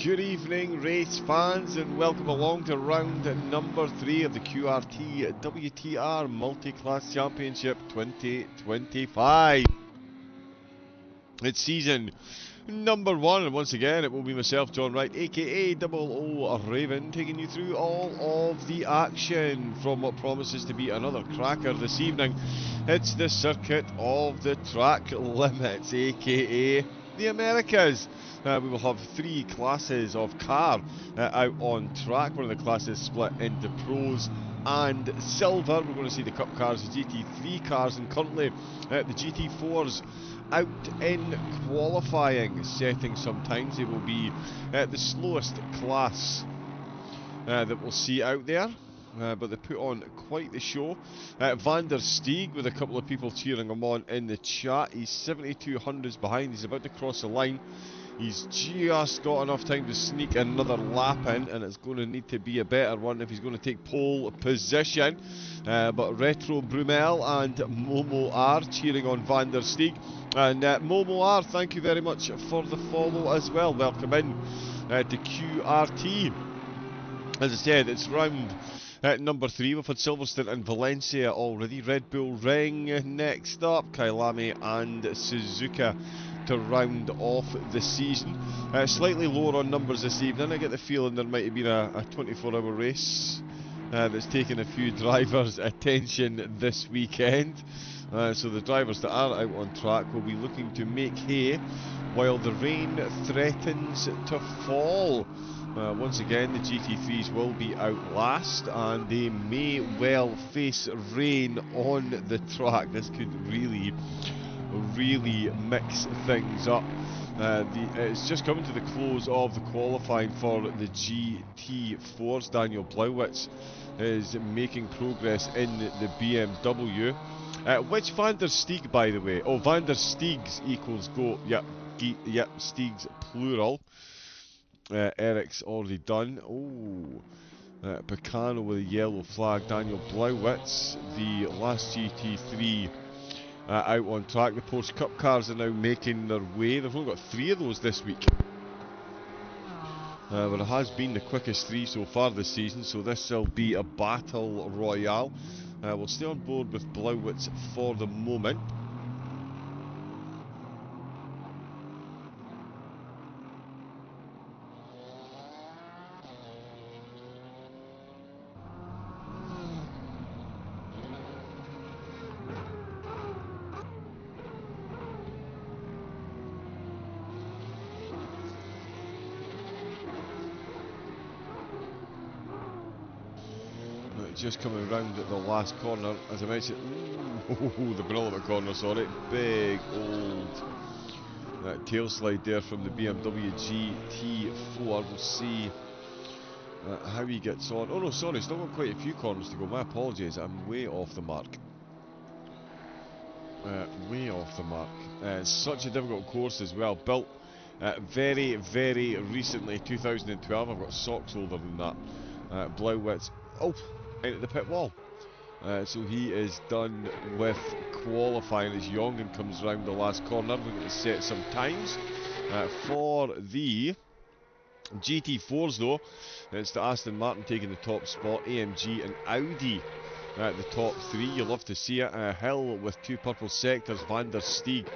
Good evening, race fans, and welcome along to round number 3 of the QRT WTR Multiclass Championship 2025. It's season number 1, and once again it will be myself, John Wright, aka Double O Raven, taking you through all of the action from what promises to be another cracker this evening. It's the circuit of the track limits, aka the Americas. We will have 3 classes of car out on track. One of the classes split into pros and silver. We're going to see the Cup cars, the GT3 cars, and currently the GT4s out in qualifying, setting some times. They will be the slowest class that we'll see out there. But they put on quite the show. Van der Steeg, with a couple of people cheering him on in the chat. He's 72 hundredths behind. He's about to cross the line. He's just got enough time to sneak another lap in, and it's going to need to be a better one if he's going to take pole position. But Retro Brumel and Momo R cheering on Van der Steeg. And Momo R, thank you very much for the follow as well. Welcome in to QRT. As I said, it's round number 3. We've had Silverstone and Valencia already. Red Bull Ring next up. Kailami and Suzuka to round off the season. Slightly lower on numbers this evening. I get the feeling there might have been a 24-hour race that's taken a few drivers' attention this weekend. So the drivers that are out on track will be looking to make hay while the rain threatens to fall. Once again, the GT3s will be out last, and they may well face rain on the track. This could really mix things up. It's just coming to the close of the qualifying for the GT4s. Daniel Blauwitz is making progress in the BMW. Which Van der Steeg, by the way? Oh, Van der Steegs equals go. Yep, Steegs plural. Eric's already done. Oh, Picano with a yellow flag. Daniel Blauwitz, the last GT3 out on track. The Porsche Cup cars are now making their way. They've only got 3 of those this week. But it has been the quickest 3 so far this season, so this will be a battle royale. We'll stay on board with Blauwitz for the moment. Just coming around at the last corner, as I mentioned. Ooh, the penultimate corner, sorry. Big old tail slide there from the BMW GT4. We'll see how he gets on. Oh no, sorry, still got quite a few corners to go. My apologies, I'm way off the mark. Way off the mark. Such a difficult course as well. Built very recently, 2012. I've got socks older than that. Blauwitz. Oh! Out at the pit wall. So he is done with qualifying as Jongen comes round the last corner. We're going to set some times for the GT4s though. It's the Aston Martin taking the top spot, AMG and Audi at the top 3. You love to see it. Hill with 2 purple sectors, Van der Steeg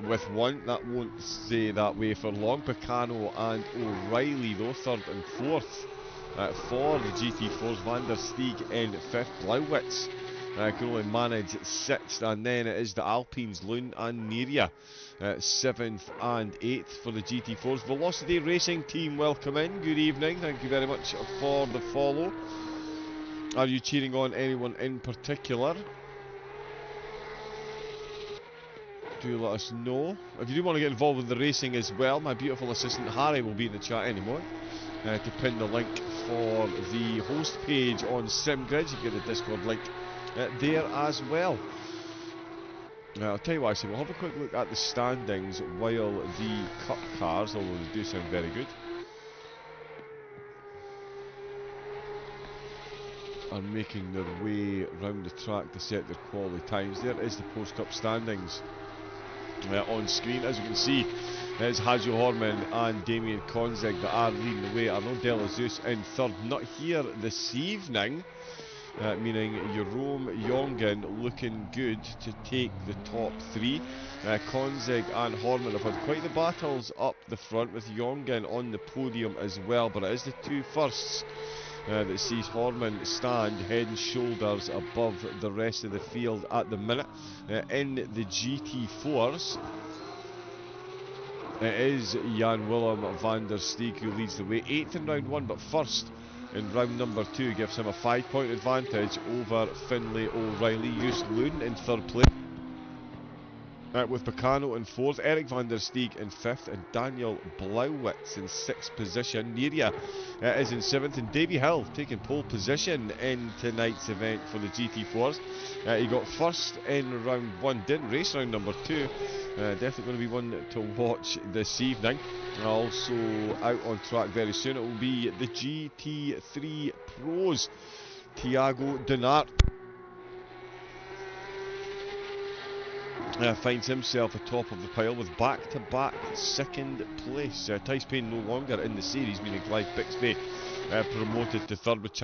with 1. That won't stay that way for long. Picano and O'Reilly though, 3rd and 4th. For the GT4s, Van der Steeg in 5th. Blauwitz can only manage 6th, and then it is the Alpines, Lund and Neria 7th and 8th for the GT4s. Velocity Racing Team, welcome in. Good evening. Thank you very much for the follow. Are you cheering on anyone in particular? Do let us know. If you do want to get involved with the racing as well, my beautiful assistant Harry will be in the chat anymore. To pin the link for the host page on SimGrid. You get the Discord link there as well. I'll tell you what I say, we'll have a quick look at the standings while the Cup cars, although they do sound very good, are making their way round the track to set their quality times. There is the Post Cup standings on screen. As you can see, It's Hajo Horman and Damien Konzig that are leading the way. Arnaud Delazeus in third. Not here this evening, meaning Jerome Jongen looking good to take the top three. Konzig and Horman have had quite the battles up the front, with Jongen on the podium as well, but it is the two firsts that sees Horman stand head and shoulders above the rest of the field at the minute. In the GT4s, it is Jan Willem van der Steeg who leads the way. 8th in round 1, but first in round number 2 gives him a 5-point advantage over Finlay O'Reilly. Joost Loon in third place, with Bacano in 4th, Eric van der Steeg in 5th, and Daniel Blauwitz in 6th position. Niria is in 7th, and Davy Hill taking pole position in tonight's event for the GT4s. He got first in round 1, didn't race round number 2. Definitely going to be one to watch this evening. Also out on track very soon, it will be the GT3 Pros. Thiago Denart finds himself atop of the pile with back-to-back second place. Tice Payne no longer in the series, meaning Clive Bixby promoted to third, with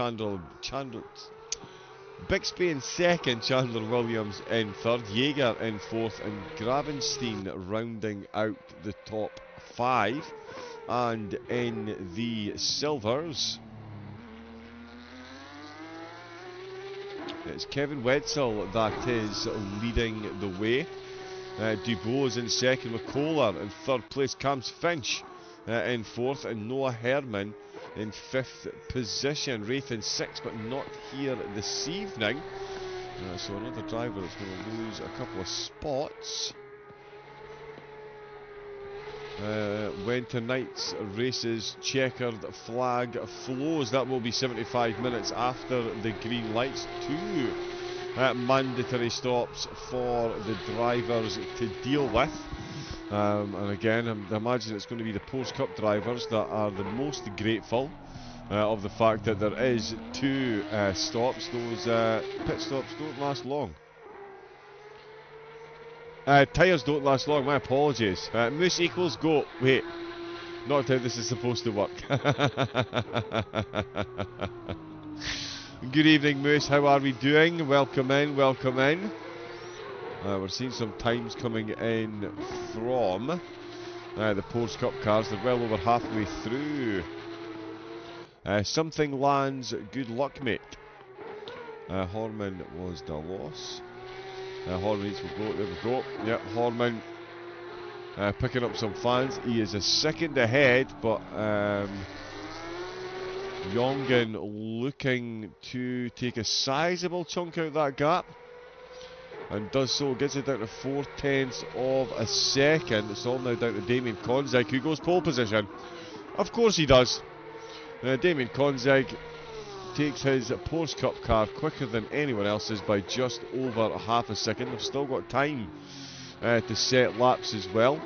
Bixby in second, Chandler Williams in third, Jaeger in fourth, and Gravenstein rounding out the top 5. And in the silvers, it's Kevin Wetzel that is leading the way. Dubois in second, with Kohler in third place, Cams Finch in fourth, and Noah Herman in 5th position. Wraith in 6th, but not here this evening. So another driver that's going to lose a couple of spots. When tonight's race's checkered flag flows, that will be 75 minutes after the green lights. 2 mandatory stops for the drivers to deal with. And again, I imagine it's going to be the Porsche Cup drivers that are the most grateful of the fact that there is 2 stops. Those pit stops don't last long. Tyres don't last long, my apologies. Moose equals go. Wait, not how this is supposed to work. Good evening, Moose. How are we doing? Welcome in, welcome in. We're seeing some times coming in from the Porsche Cup cars. They're well over halfway through. Something lands. Good luck, mate. Horman was the loss. Horman needs to go. There we go. Yep, Horman picking up some fans. He is a second ahead, but Jongen looking to take a sizable chunk out of that gap, and does so. Gets it down to 4/10 of a second. It's all now down to Damien Konzig, who goes pole position. Of course he does. Damien Konzig takes his Porsche Cup car quicker than anyone else's by just over half a second. They've still got time to set laps as well.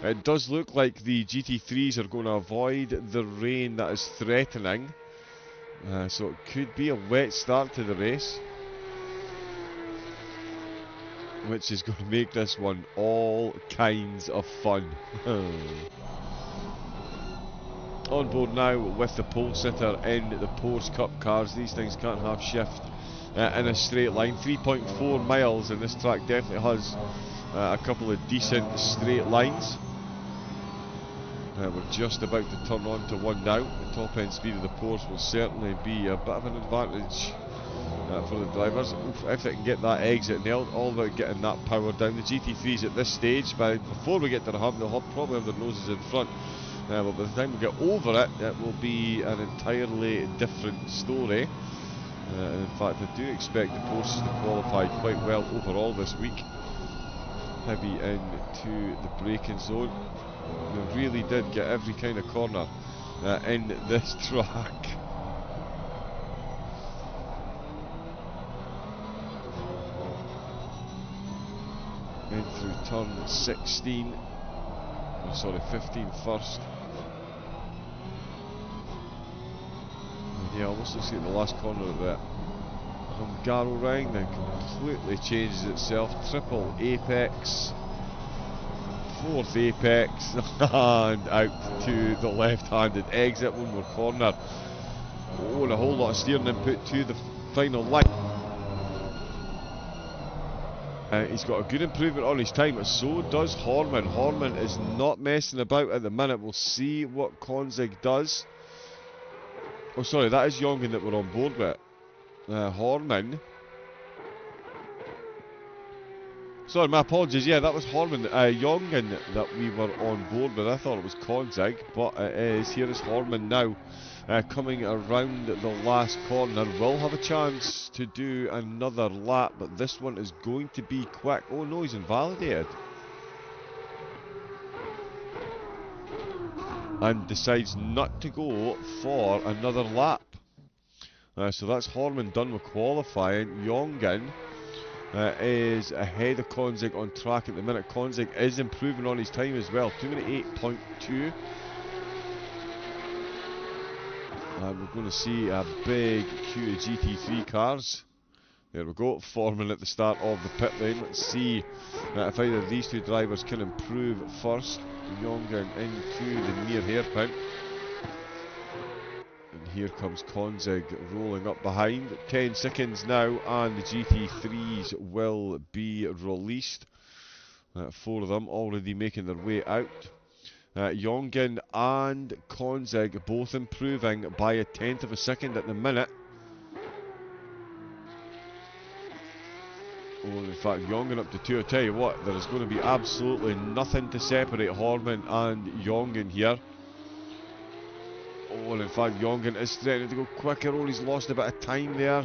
It does look like the GT3s are going to avoid the rain that is threatening, so it could be a wet start to the race, which is going to make this one all kinds of fun. On board now with the pole sitter in the Porsche Cup cars. These things can't have shift in a straight line. 3.4 miles, and this track definitely has a couple of decent straight lines. We're just about to turn on to one now. The top end speed of the Porsche will certainly be a bit of an advantage for the drivers. If they can get that exit nailed, all about getting that power down. The GT3s at this stage, before we get to the hump, they'll probably have their noses in front. But by the time we get over it, it will be an entirely different story. In fact, I do expect the Porsches to qualify quite well overall this week. Heavy into the braking zone. They really did get every kind of corner in this track. In through turn 16. Oh, sorry, 15 first. Yeah, almost looks like the last corner of that Hungaroring then completely changes itself. Triple apex fourth apex, and out to the left-handed exit. One more corner. Oh, and a whole lot of steering input to the final line. He's got a good improvement on his time, but so does Horman. Horman is not messing about at the minute. We'll see what Konzig does. Oh, sorry, that is Jongen that we're on board with. Horman. Sorry, my apologies. Yeah, that was Horman. Jongen that we were on board with. I thought it was Konzig, but it is. Here is Horman now. Coming around the last corner, will have a chance to do another lap, but this one is going to be quick. Oh no, he's invalidated. And decides not to go for another lap. So that's Horman done with qualifying. Jongen is ahead of Konzig on track at the minute. Konzig is improving on his time as well. 2:08.2. And we're going to see a big queue of GT3 cars. There we go, forming at the start of the pit lane. Let's see if either of these two drivers can improve first. Jongen into the near hairpin. And here comes Konzig rolling up behind. 10 seconds now, and the GT3s will be released. 4 of them already making their way out. Jongen and Konzig both improving by a tenth of a second at the minute. Oh, in fact, Jongen up to 2. I tell you what, there is going to be absolutely nothing to separate Horman and Jongen here. Oh, and in fact, Jongen is threatening to go quicker. Oh, he's lost a bit of time there.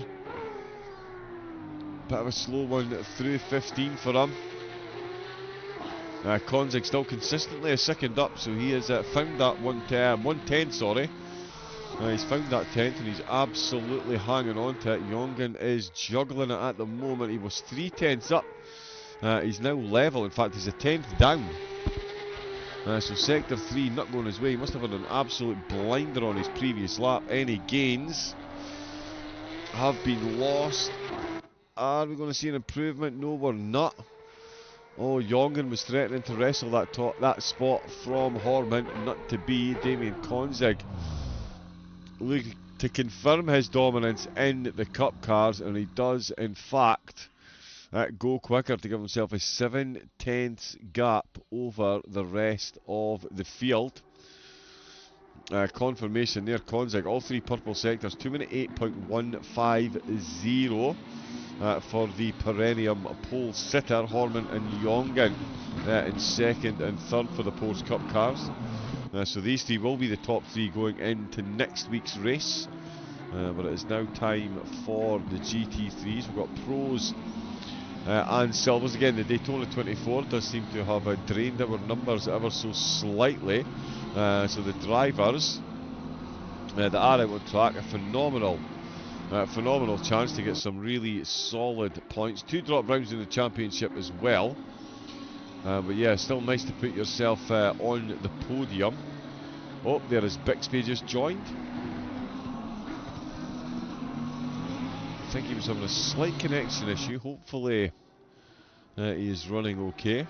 Bit of a slow one through 15 for him. Konzig still consistently a second up, so he has found that 110, sorry. He's found that 10th and he's absolutely hanging on to it. Jongen is juggling it at the moment. He was 3/10 up. He's now level, in fact he's a 10th down. So sector 3 not going his way. He must have had an absolute blinder on his previous lap. Any gains have been lost. Are we going to see an improvement? No, we're not. Oh, Jongen was threatening to wrestle that spot from Horman, not to be. Damien Konzig looking to confirm his dominance in the Cup cars, and he does in fact go quicker to give himself a 7/10 gap over the rest of the field. Confirmation there, Konzig, all 3 purple sectors, 2:08.150 for the perennium pole sitter. Horman and Jongen in second and third for the Porsche Cup cars. So these 3 will be the top 3 going into next week's race. But it is now time for the GT3s. We've got pros and silvers. Again, the Daytona 24 does seem to have drained our numbers ever so slightly. So the drivers that are out on track, a phenomenal chance to get some really solid points. 2 drop rounds in the championship as well. But yeah, still nice to put yourself on the podium. Oh, there is Bixby just joined. I think he was having a slight connection issue. Hopefully he is running okay.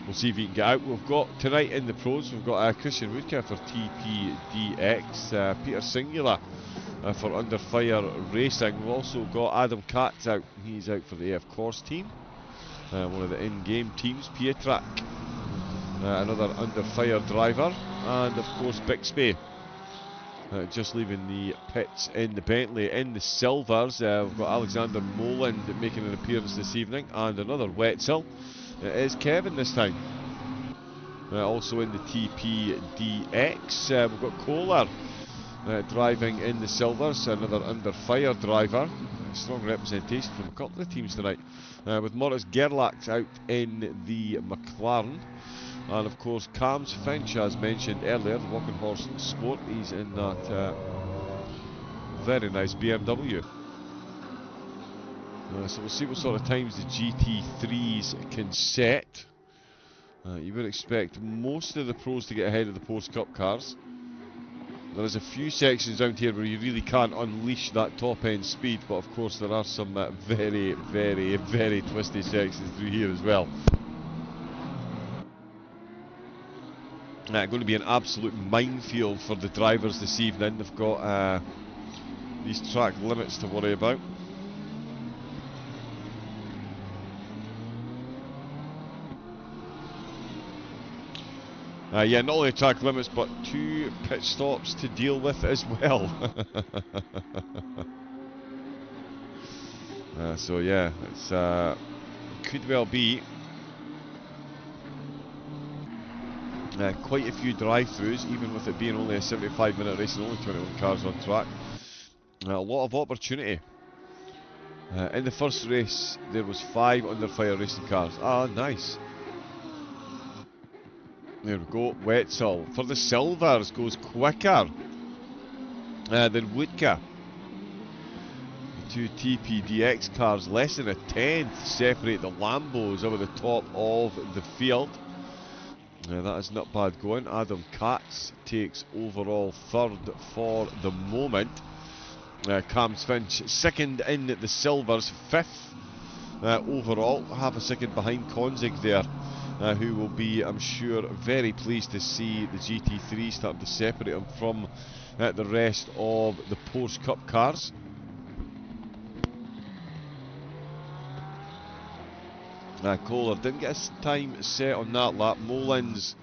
We'll see if he can get out. We've got tonight in the pros, we've got Christian Woodke for TPDX, Peter Singula for Under Fire Racing. We've also got Adam Katz out. He's out for the AF Course team, one of the in-game teams. Pietrak, another Under Fire driver, and of course Bixby just leaving the pits in the Bentley. In the silvers, we've got Alexander Moland making an appearance this evening, and another Wetzel. It is Kevin this time. Also in the TPDX, we've got Kohler driving in the silvers, another Under Fire driver. Strong representation from a couple of teams tonight. With Maurice Gerlach out in the McLaren. And of course Cams Finch, as mentioned earlier, the Walking Horse Sport. He's in that very nice BMW. So we'll see what sort of times the GT3s can set. You would expect most of the pros to get ahead of the Porsche Cup cars. There's a few sections out here where you really can't unleash that top end speed, but of course there are some very, very, very twisty sections through here as well. Going to be an absolute minefield for the drivers this evening. They've got these track limits to worry about. Yeah, not only track limits, but 2 pit stops to deal with as well. So yeah, it's could well be quite a few drive-throughs, even with it being only a 75-minute race and only 21 cars on track. A lot of opportunity. In the first race, there was 5 under-fire racing cars. Ah, nice. There we go, Wetzel for the silvers goes quicker than Woodka. The 2 TPDX cars, less than a tenth, separate the Lambos over the top of the field. That is not bad going. Adam Katz takes overall third for the moment. Cams Finch second in the silvers, 5th overall, half a second behind Konzig there. Who will be, I'm sure, very pleased to see the GT3 starting to separate him from the rest of the Porsche Cup cars. Kohler didn't get his time set on that lap. Mullins,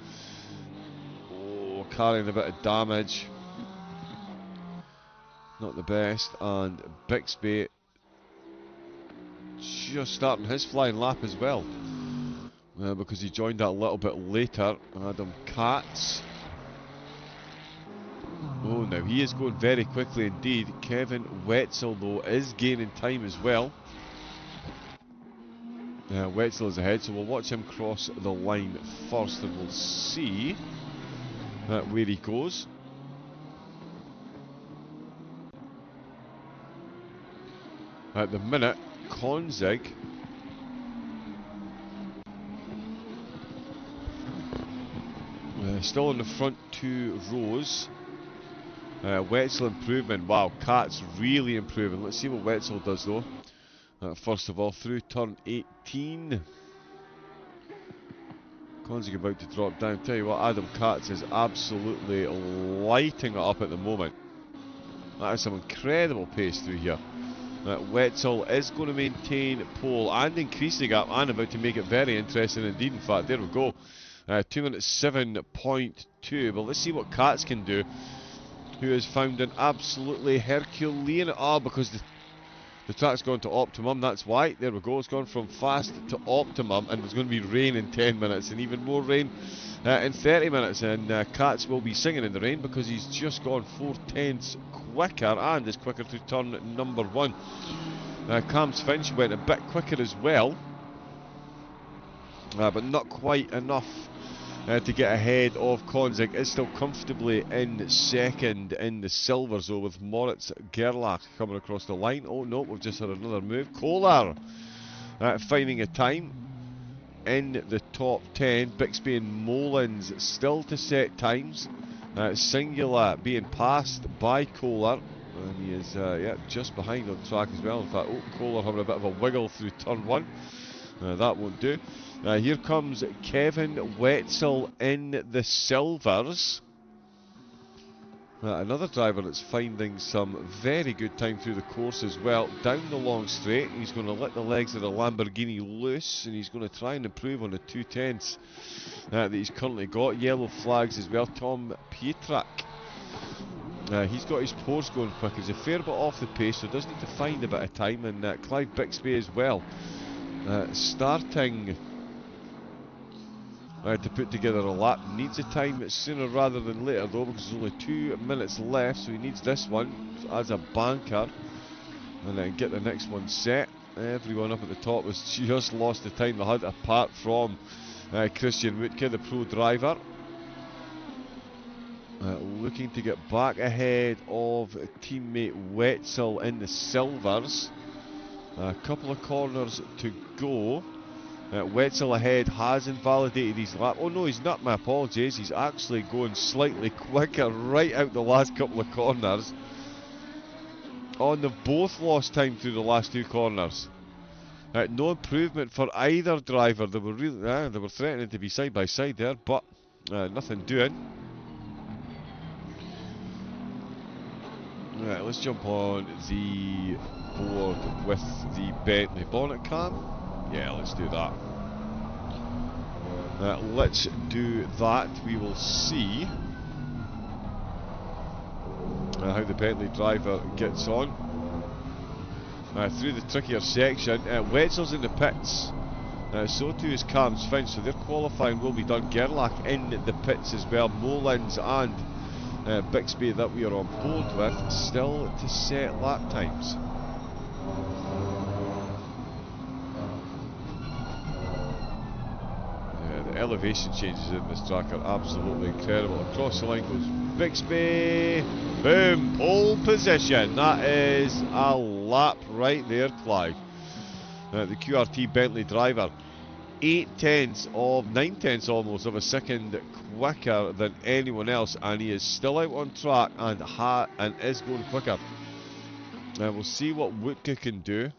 carrying a bit of damage. Not the best. And Bixby just starting his flying lap as well. Because he joined that a little bit later. Adam Katz. Oh, now he is going very quickly indeed. Kevin Wetzel, though, is gaining time as well. Wetzel is ahead, so we'll watch him cross the line first and we'll see where he goes. At the minute, Konzig still in the front 2 rows. Wetzel improvement. Wow, Katz really improving. Let's see what Wetzel does though. First of all, through turn 18. Konzig about to drop down. Tell you what, Adam Katz is absolutely lighting it up at the moment. That is some incredible pace through here. Wetzel is going to maintain pole and increase the gap and about to make it very interesting indeed. In fact, there we go. 2 minutes 7.2. But let's see what Katz can do, who has found an absolutely Herculean... because the track's gone to optimum, that's why. There we go, it's gone from fast to optimum, and there's going to be rain in 10 minutes, and even more rain in 30 minutes. And Katz will be singing in the rain because he's just gone 4/10 quicker, and is quicker through turn number 1. Cams Finch went a bit quicker as well, but not quite enough to get ahead of Konzig. Is still comfortably in second in the silvers though, with Moritz Gerlach coming across the line. Oh no, we've just had another move. Kohler finding a time in the top 10. Bixby and Mullins still to set times. Singular being passed by Kohler, and he is just behind on track as well. In fact, Kohler having a bit of a wiggle through turn 1. That won't do. Here comes Kevin Wetzel in the silvers. Another driver that's finding some very good time through the course as well. Down the long straight, he's going to let the legs of the Lamborghini loose, and he's going to try and improve on the 2/10 that he's currently got. Yellow flags as well. Tom Pietrak. He's got his Porsche going quick. He's a fair bit off the pace, so does need to find a bit of time. And Clive Bixby as well. Starting to put together a lap. Needs a time sooner rather than later though, because there's only 2 minutes left, so he needs this one as a banker and then get the next one set. Everyone up at the top has just lost the time they had, apart from Christian Wutke, the pro driver. Looking to get back ahead of teammate Wetzel in the silvers. A couple of corners to go. Wetzel ahead has invalidated his lap. Oh no, he's not, my apologies. He's actually going slightly quicker right out the last couple of corners. Oh, and they've both lost time through the last two corners. No improvement for either driver. They were really, they were threatening to be side by side there, but nothing doing. Right, let's jump on the board with the Bentley bonnet cam. Yeah, let's do that. Let's do that. We will see how the Bentley driver gets on through the trickier section. Wetzel's in the pits, so too is Cam's Finch, so their qualifying will be done. Gerlach in the pits as well. Molins and Bixby that we are on board with still to set lap times. The elevation changes in this track are absolutely incredible. Across the line goes Bixby. Boom, pole position. That is a lap right there, Clive. The QRT Bentley driver, 9 tenths almost of a second quicker than anyone else, and he is still out on track and is going quicker. We'll see what Wutka can do.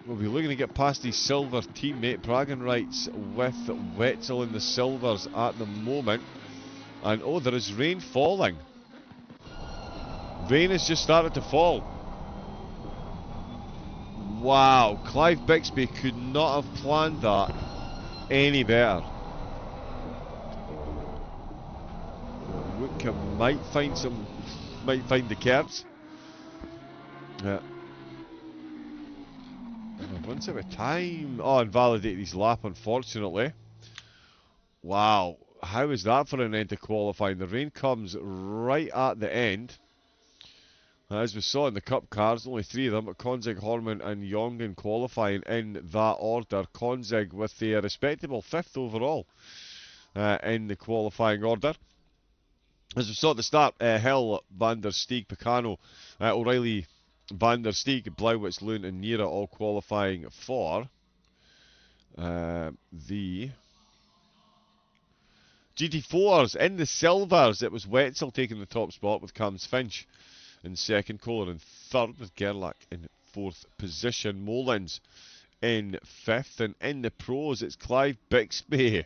We'll be looking to get past his silver teammate. Bragging rights with Wetzel in the silvers at the moment. And oh, there is rain falling. Rain has just started to fall. Wow, Clive Bixby could not have planned that any better. Wutka might find the curbs. Runs out of time. Oh, invalidated his lap, unfortunately. Wow, how is that for an end to qualifying? The rain comes right at the end. As we saw in the Cup cars, only 3 of them, but Konzig, Horman and Jongen qualifying in that order. Konzig with the respectable 5th overall in the qualifying order. As we saw at the start, Hill, Van der Steeg, Picano, O'Reilly, Van der Steeg, Blauwitz, Loon and Nira all qualifying for the GT4s. In the silvers, it was Wetzel taking the top spot with Cam's Finch in second, Kohler in third, with Gerlach in fourth position, Molins in fifth, and in the pros it's Clive Bixby.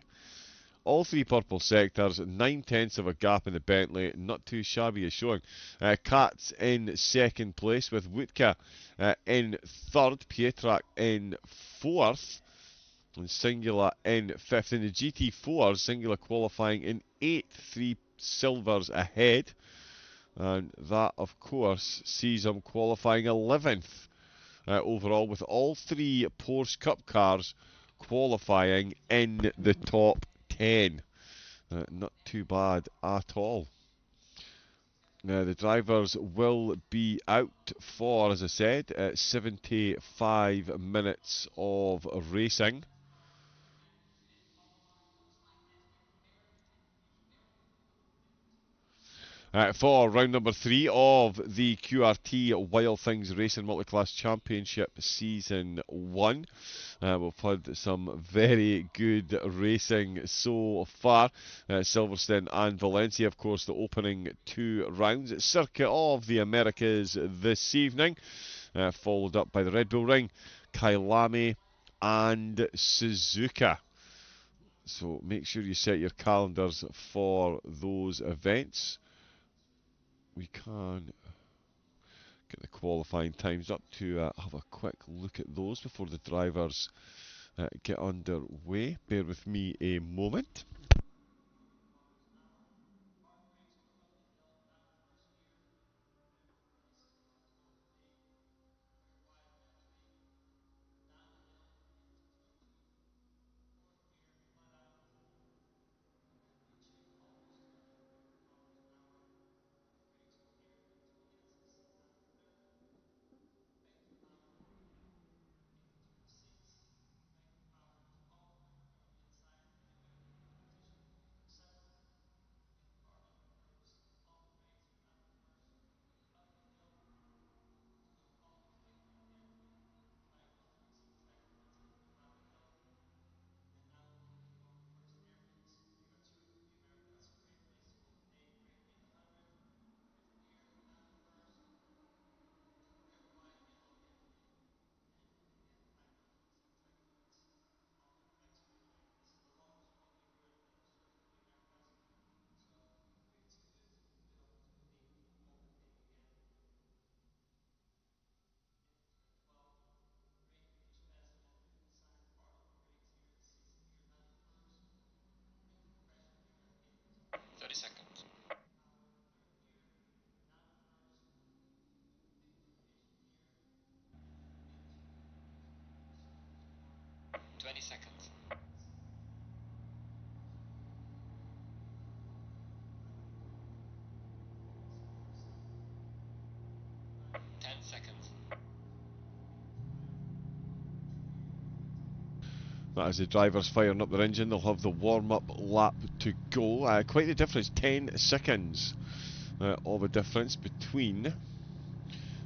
All 3 purple sectors, 9 tenths of a gap in the Bentley, not too shabby a showing. Katz in second place with Wutka in third, Pietrak in fourth, and Singular in fifth. In the GT4, Singular qualifying in 8th, 3 silvers ahead. And that, of course, sees him qualifying 11th overall, with all 3 Porsche Cup cars qualifying in the top 10. Not too bad at all. The drivers will be out for, as I said, 75 minutes of racing. For round number 3 of the QRT Wild Things Racing Multiclass Championship Season 1. We've had some very good racing so far. Silverstone and Valencia, of course, the opening 2 rounds. Circuit of the Americas this evening, followed up by the Red Bull Ring, Kailami and Suzuka. So make sure you set your calendars for those events. We can get the qualifying times up to have a quick look at those before the drivers get underway. Bear with me a moment. 10 seconds. That is the drivers firing up their engine. They'll have the warm-up lap to go. Quite the difference, 10 seconds of a difference between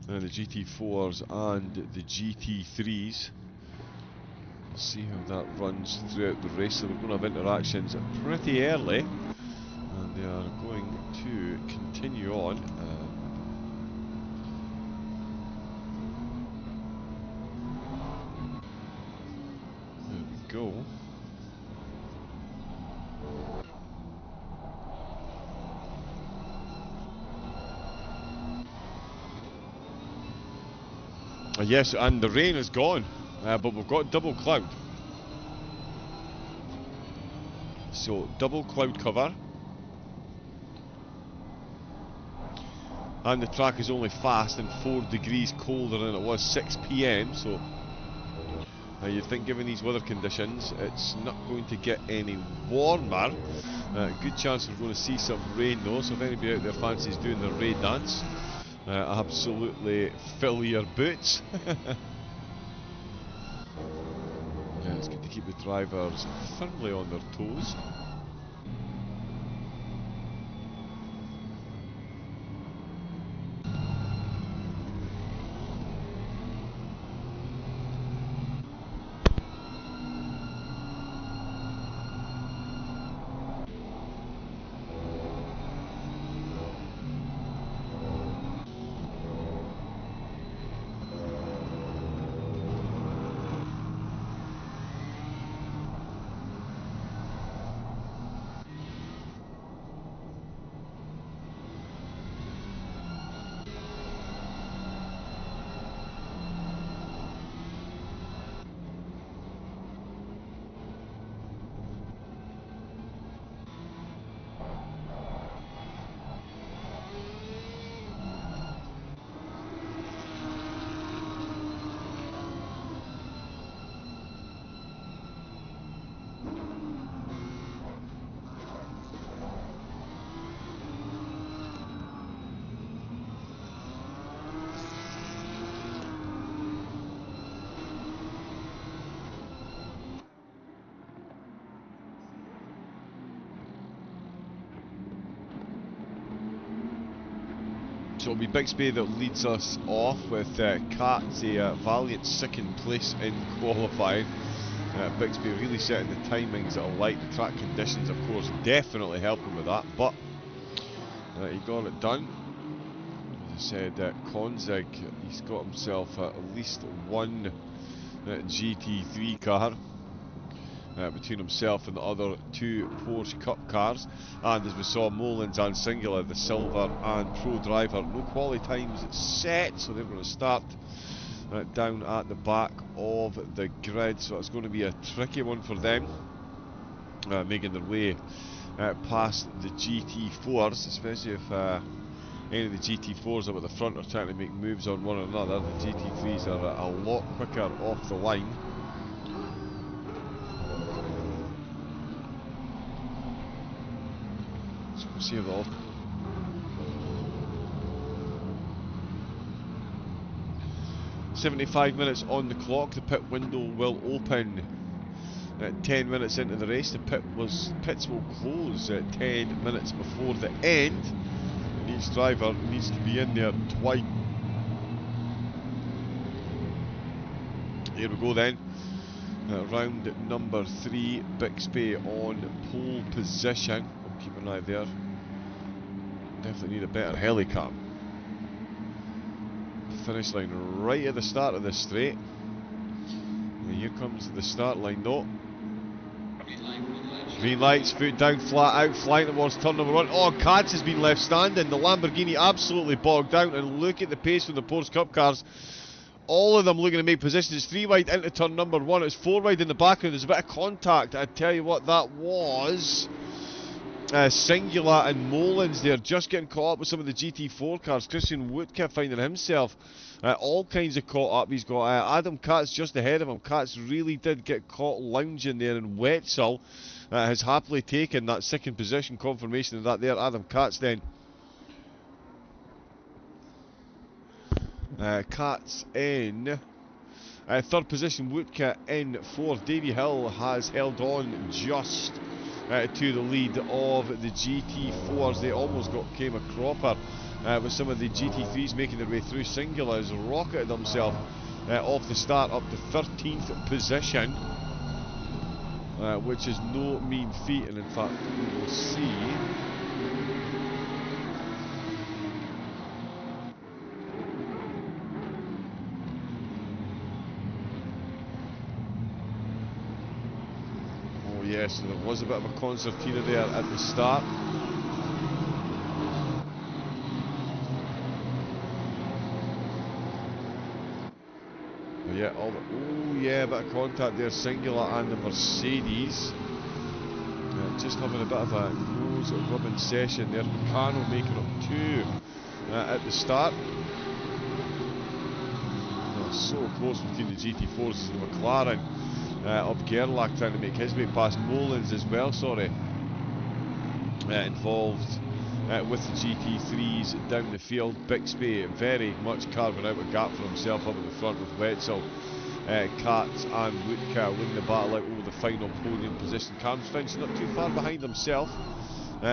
the GT4s and the GT3s. We'll see how that runs throughout the race. So we're going to have interactions pretty early, and they are going to continue on. There we go. Yes, and the rain is gone, but we've got double cloud. So, double cloud cover. And the track is only fast and 4 degrees colder than it was 6 PM, so you'd think given these weather conditions it's not going to get any warmer. Good chance we're going to see some rain though, so if anybody out there fancies doing the rain dance, absolutely fill your boots. Yeah, it's good to keep the drivers firmly on their toes. So it'll be Bixby that leads us off with Kat's a valiant second place in qualifying. Bixby really setting the timings that are like. The track conditions, of course, definitely helping with that, but he got it done. As I said, Konzig, he's got himself at least one GT3 car. Between himself and the other 2 Porsche Cup cars, and as we saw, Molins and Singular, the silver and pro driver, no quali times set, so they're going to start down at the back of the grid, so it's going to be a tricky one for them, making their way past the GT4s, especially if any of the GT4s up at the front are trying to make moves on one another. The GT3s are a lot quicker off the line. See it all. "75 minutes on the clock. The pit window will open at 10 minutes into the race. The pits will close at 10 minutes before the end. And each driver needs to be in there twice." Here we go then. Round number 3, Bixby on pole position. We'll keep an eye there. Definitely need a better helicam. Finish line right at the start of this straight. And here comes the start line though. Green lights, foot down, flat out, flying towards turn number 1. Oh, Katz has been left standing. The Lamborghini absolutely bogged down, and look at the pace from the Porsche Cup cars. All of them looking to make positions. It's 3 wide into turn number 1. It's 4 wide in the background. There's a bit of contact. I tell you what, that was Singular and Molins. They're just getting caught up with some of the GT4 cars. Christian Wutke finding himself all kinds of caught up. He's got Adam Katz just ahead of him. Katz really did get caught lounging there, and Wetzel has happily taken that second position. Confirmation of that there. Adam Katz then Cats in third position. Woodka in fourth. Davy Hill has held on just to the lead of the GT4s. They almost came a cropper with some of the GT3s making their way through. Singular has rocketed himself off the start up to 13th position, which is no mean feat, and in fact we will see. Yes, there was a bit of a concertina there at the start. Yeah, a bit of contact there, Singular and the Mercedes. Just having a bit of a nose rubbing session there. Meccano making up two at the start. So close between the GT4s and the McLaren. Of Gerlach trying to make his way past Mullins as well, involved with the GT3s down the field. Bixby very much carving out a gap for himself up at the front with Wetzel, Katz and Woodka winning the battle out over the final podium position. Carnes finishing not too far behind himself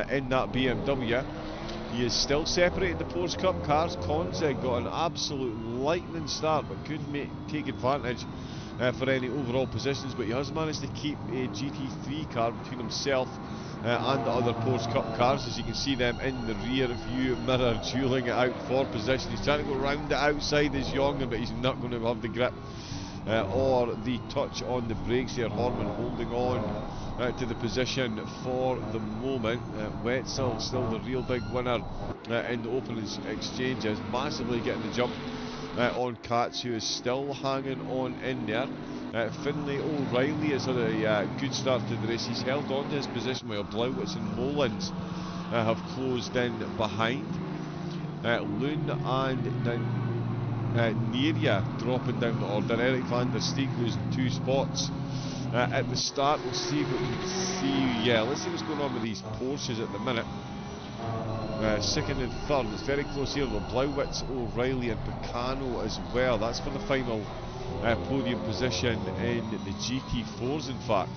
in that BMW. He is still separated the Porsche Cup cars. Konzig got an absolute lightning start but couldn't take advantage for any overall positions, but he has managed to keep a GT3 car between himself and the other Porsche Cup cars, as you can see them in the rear view mirror dueling it out for position. He's trying to go round the outside as Jongen, but he's not going to have the grip or the touch on the brakes here. Horman holding on to the position for the moment. Wetzel still the real big winner in the opening exchanges, massively getting the jump on Katz, who is still hanging on in there. Finlay O'Reilly has had a good start to the race. He's held on to his position while Blauwitz and Molins have closed in behind. Loon and Neria dropping down the order. Eric van der Steeg losing 2 spots at the start. We'll see what we can see. Yeah, let's see what's going on with these Porsches at the minute. Second and third, it's very close here with Blauwitz, O'Reilly and Meccano as well. That's for the final podium position in the GT4s, in fact.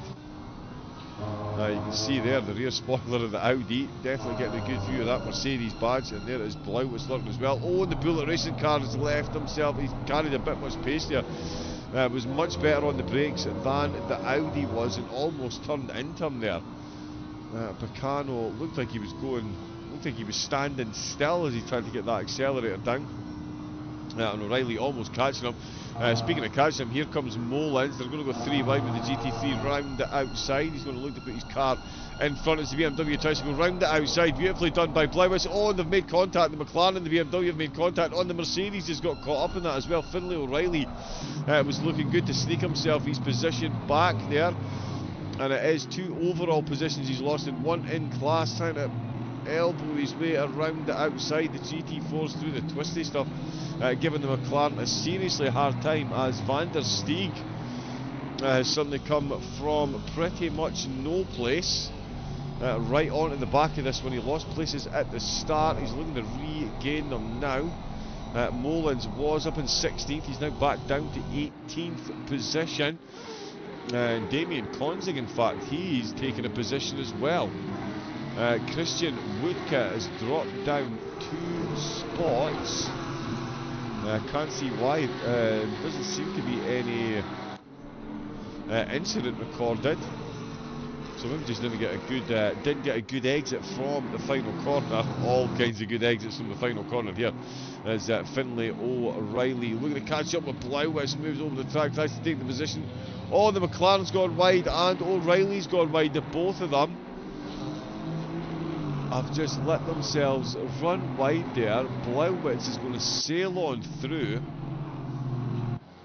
You can see there the rear spoiler of the Audi, definitely getting a good view of that Mercedes badge, and there is Blauwitz lurking as well. Oh, and the Bullet Racing car has left himself. He's carried a bit much pace there. Was much better on the brakes than the Audi was, and almost turned into him there. Meccano looked like he was standing still as he tried to get that accelerator down. And O'Reilly almost catching him. Speaking of catching him, here comes Molins. They're going to go 3 wide with the GT3 round the outside. He's going to look to put his car in front as the BMW tries to go round the outside. Beautifully done by Blauwitz. Oh, and they've made contact. The McLaren and the BMW have made contact on the Mercedes. Has got caught up in that as well. Finlay O'Reilly was looking good to sneak himself his position back there. And it is 2 overall positions he's lost in 1 in class, trying to elbow his way around the outside. The GT4s through the twisty stuff, giving the McLaren a seriously hard time, as Van der Steeg has suddenly come from pretty much no place right onto the back of this one. He lost places at the start. He's looking to regain them now. Molins was up in 16th. He's now back down to 18th position. And Damien Konzig, in fact, he's taken a position as well. Christian Woodka has dropped down 2 spots. Can't see why. Doesn't seem to be any incident recorded. So maybe just didn't get a good exit from the final corner. All kinds of good exits from the final corner here. As Finlay O'Reilly looking to catch up with Blauwitz, moves over the track, tries to take the position. Oh, the McLaren's gone wide and O'Reilly's gone wide. The both of them have just let themselves run wide there. Blauwitz is going to sail on through.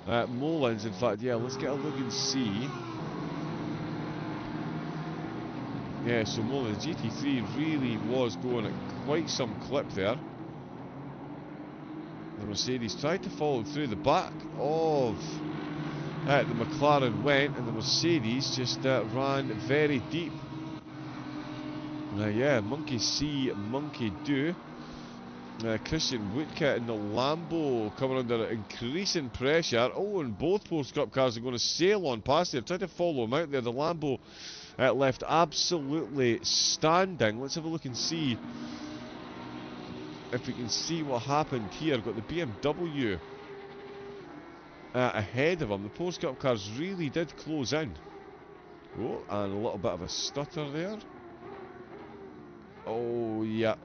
Molins, in fact, yeah, let's get a look and see. Yeah, so Molins, GT3 really was going at quite some clip there. The Mercedes tried to follow through. The back of the McLaren went, and the Mercedes just ran very deep. Yeah, monkey see, monkey do. Christian Woodkit in the Lambo coming under increasing pressure. Oh, and both Porsche Cup cars are going to sail on past there. Try to follow him out there. The Lambo left absolutely standing. Let's have a look and see if we can see what happened here. Got the BMW ahead of him. The Porsche Cup cars really did close in. Oh, and a little bit of a stutter there. Oh, yeah.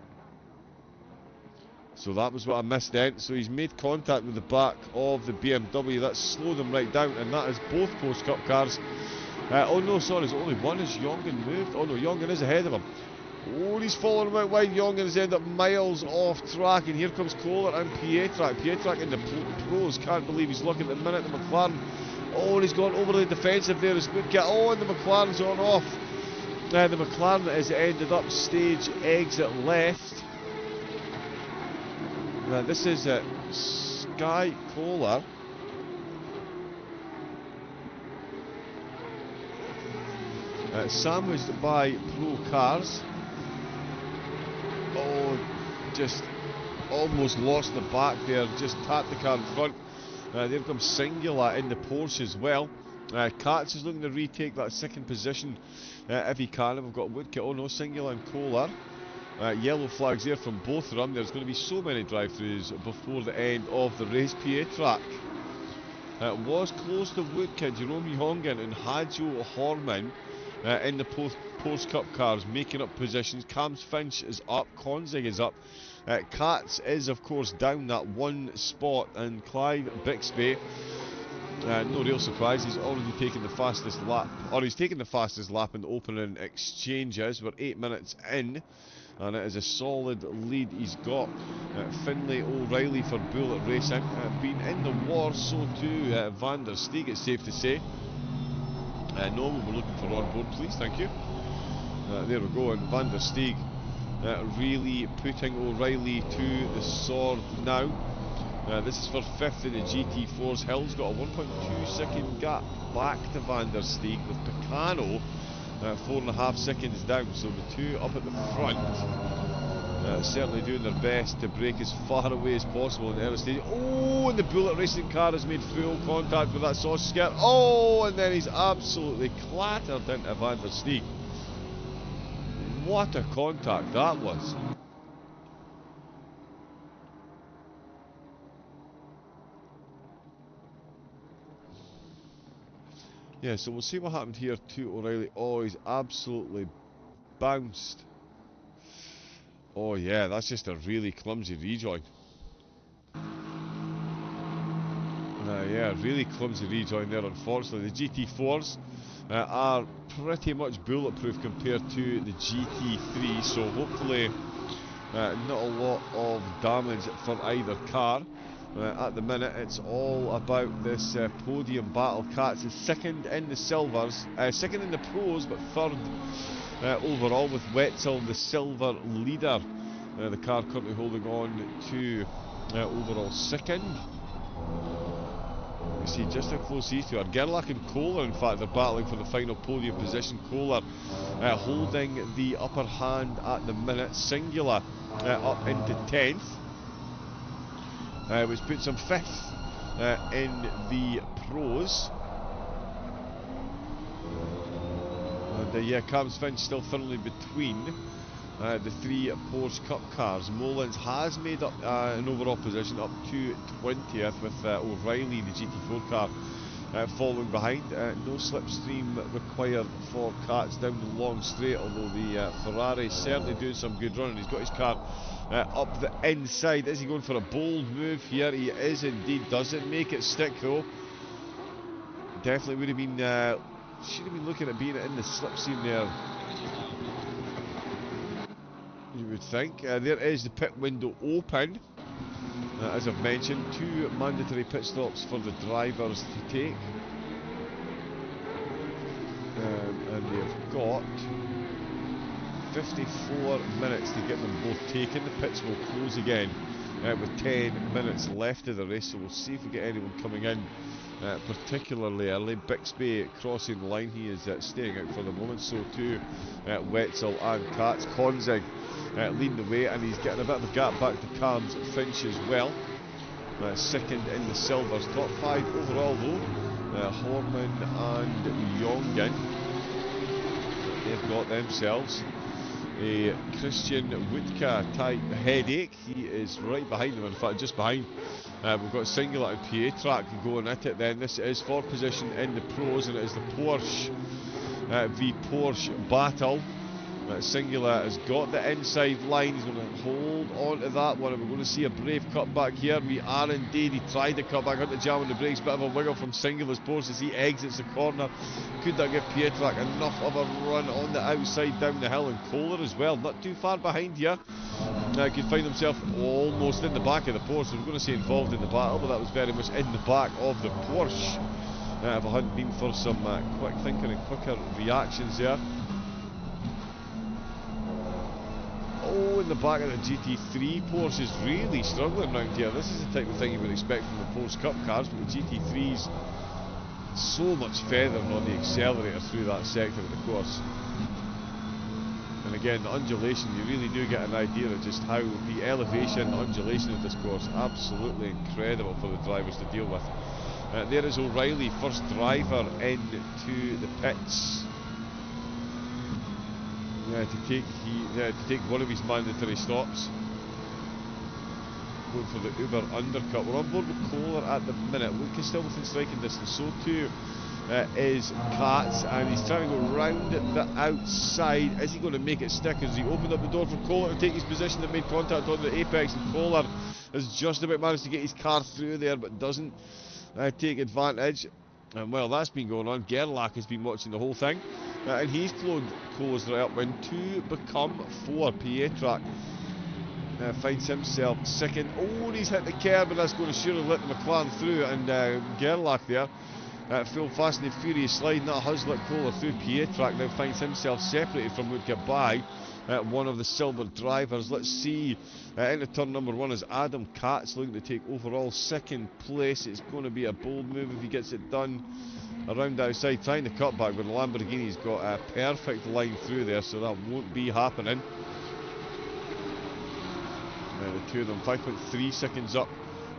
So that was what I missed then. So he's made contact with the back of the BMW. That slowed him right down, and that is both Porsche Cup cars. Oh no, sorry, there's only one. Has Jongen moved? Oh no, Jongen is ahead of him. Oh, he's following him out wide. Jongen has ended up miles off track, and here comes Kohler and Pietrak. Pietrak in the pros. Can't believe he's looking at the minute. The McLaren. Oh, and he's gone over the defensive there. It's good. Oh, and the McLaren's on off. The McLaren has ended up stage exit left. Now this is Sky Kohler. Sandwiched by Pro Cars. Oh, just almost lost the back there. Just tapped the car in front. There comes Singular in the Porsche as well. Katz is looking to retake that second position if he can. We've got Woodkit. Oh no, Singular and Kohler. Yellow flags there from both of them. There's going to be so many drive-thrus before the end of the race. Pietrak was close to Woodkit. Jerome Jongen and Hajo Horman in the Porsche Cup cars making up positions. Cams Finch is up. Konzig is up. Katz is of course down that one spot, and Clive Bixby, no real surprise, he's already taken the fastest lap, or he's taken the fastest lap in the opening exchanges. We're 8 minutes in, and it is a solid lead he's got. Finlay O'Reilly for Bullet Racing. Been in the war, so too Van der Steeg, it's safe to say. No, we're looking for on board, please, thank you. There we go, and Van der Steeg really putting O'Reilly to the sword now. This is for 5th in the GT4s. Hill's got a 1.2 second gap back to Van der Steeg, with Picano 4.5 seconds down. So the two up at the front certainly doing their best to break as far away as possible in the early stage. Oh, and the Bullet Racing car has made full contact with that sausage skirt. Oh, and then he's absolutely clattered into Van der Steeg. What a contact that was. Yeah, so we'll see what happened here to O'Reilly. Oh, he's absolutely bounced. Oh yeah, that's just a really clumsy rejoin. Yeah, really clumsy rejoin there, unfortunately. The GT4s are pretty much bulletproof compared to the GT3, so hopefully not a lot of damage for either car. At the minute, it's all about this podium battle. Katz is second in the silvers, second in the pros, but third overall, with Wetzel the silver leader. The car currently holding on to overall second. You see just how close these two are. Gerlach and Kohler, in fact, are battling for the final podium position. Kohler holding the upper hand at the minute. Singular up into 10th. Which puts him 5th in the pros. And yeah, Cams Finch still firmly between the three Porsche Cup cars. Mullins has made up an overall position up to 20th, with O'Reilly, the GT4 car, following behind. No slipstream required for Katz down the long straight, although the Ferrari certainly doing some good running. He's got his car up the inside. Is he going for a bold move here? He is indeed. Doesn't make it stick though. Definitely would have been, should have been looking at being in the slipstream there, you would think. There is the pit window open. As I've mentioned, 2 mandatory pit stops for the drivers to take. And they've got 54 minutes to get them both taken. The pits will close again with 10 minutes left of the race, so we'll see if we get anyone coming in particularly early. Bixby crossing the line, he is staying out for the moment, so too Wetzel and Katz. Konzig leading the way, and he's getting a bit of a gap back to Cams Finch as well. Second in the silvers. Top 5 overall though, Horman and Jongen. They've got themselves a Christian Woodka type headache. He is right behind them, in fact just behind. We've got Singular and Pietrack going at it then. This is for position in the pros, and it is the Porsche v Porsche battle. Singular has got the inside line, he's going to hold on to that one, and we're going to see a brave cut back here. We are indeed, he tried to cut back, had to jam on the brakes, bit of a wiggle from Singular's Porsche as he exits the corner. Could that give Pietrack enough of a run on the outside down the hill? And Kohler as well, not too far behind here. Could find himself almost in the back of the Porsche. We're going to say involved in the battle, but that was very much in the back of the Porsche. If it hadn't been for some quick thinking and quicker reactions there. Oh, in the back of the GT3, Porsche is really struggling around here. This is the type of thing you would expect from the Porsche Cup cars, but the GT3's so much feathering on the accelerator through that sector of the course. And again, the undulation, you really do get an idea of just how the elevation, undulation of this course, absolutely incredible for the drivers to deal with. There is O'Reilly, first driver into the pits. To take one of his mandatory stops. Going for the Uber undercut. We're on board with Kohler at the minute. Luke is still within striking distance. So too is Katz, and he's trying to go round the outside. Is he going to make it stick? Has he opened up the door for Kohler to take his position and made contact on the apex? And Kohler has just about managed to get his car through there, but doesn't take advantage. And well, that's been going on. Gerlach has been watching the whole thing, and he's closed right up when 2 become 4. Pietrack finds himself second. Oh, he's hit the curb, and that's going to surely let the McLaren through. And Gerlach there, full fast and furious slide, that has let Kohler through. Pietrack now finds himself separated from Woodka by one of the silver drivers. Let's see, into turn number 1 is Adam Katz looking to take overall second place. It's going to be a bold move if he gets it done around the outside, trying to cut back, but the Lamborghini's got a perfect line through there, so that won't be happening. The two of them 5.3 seconds up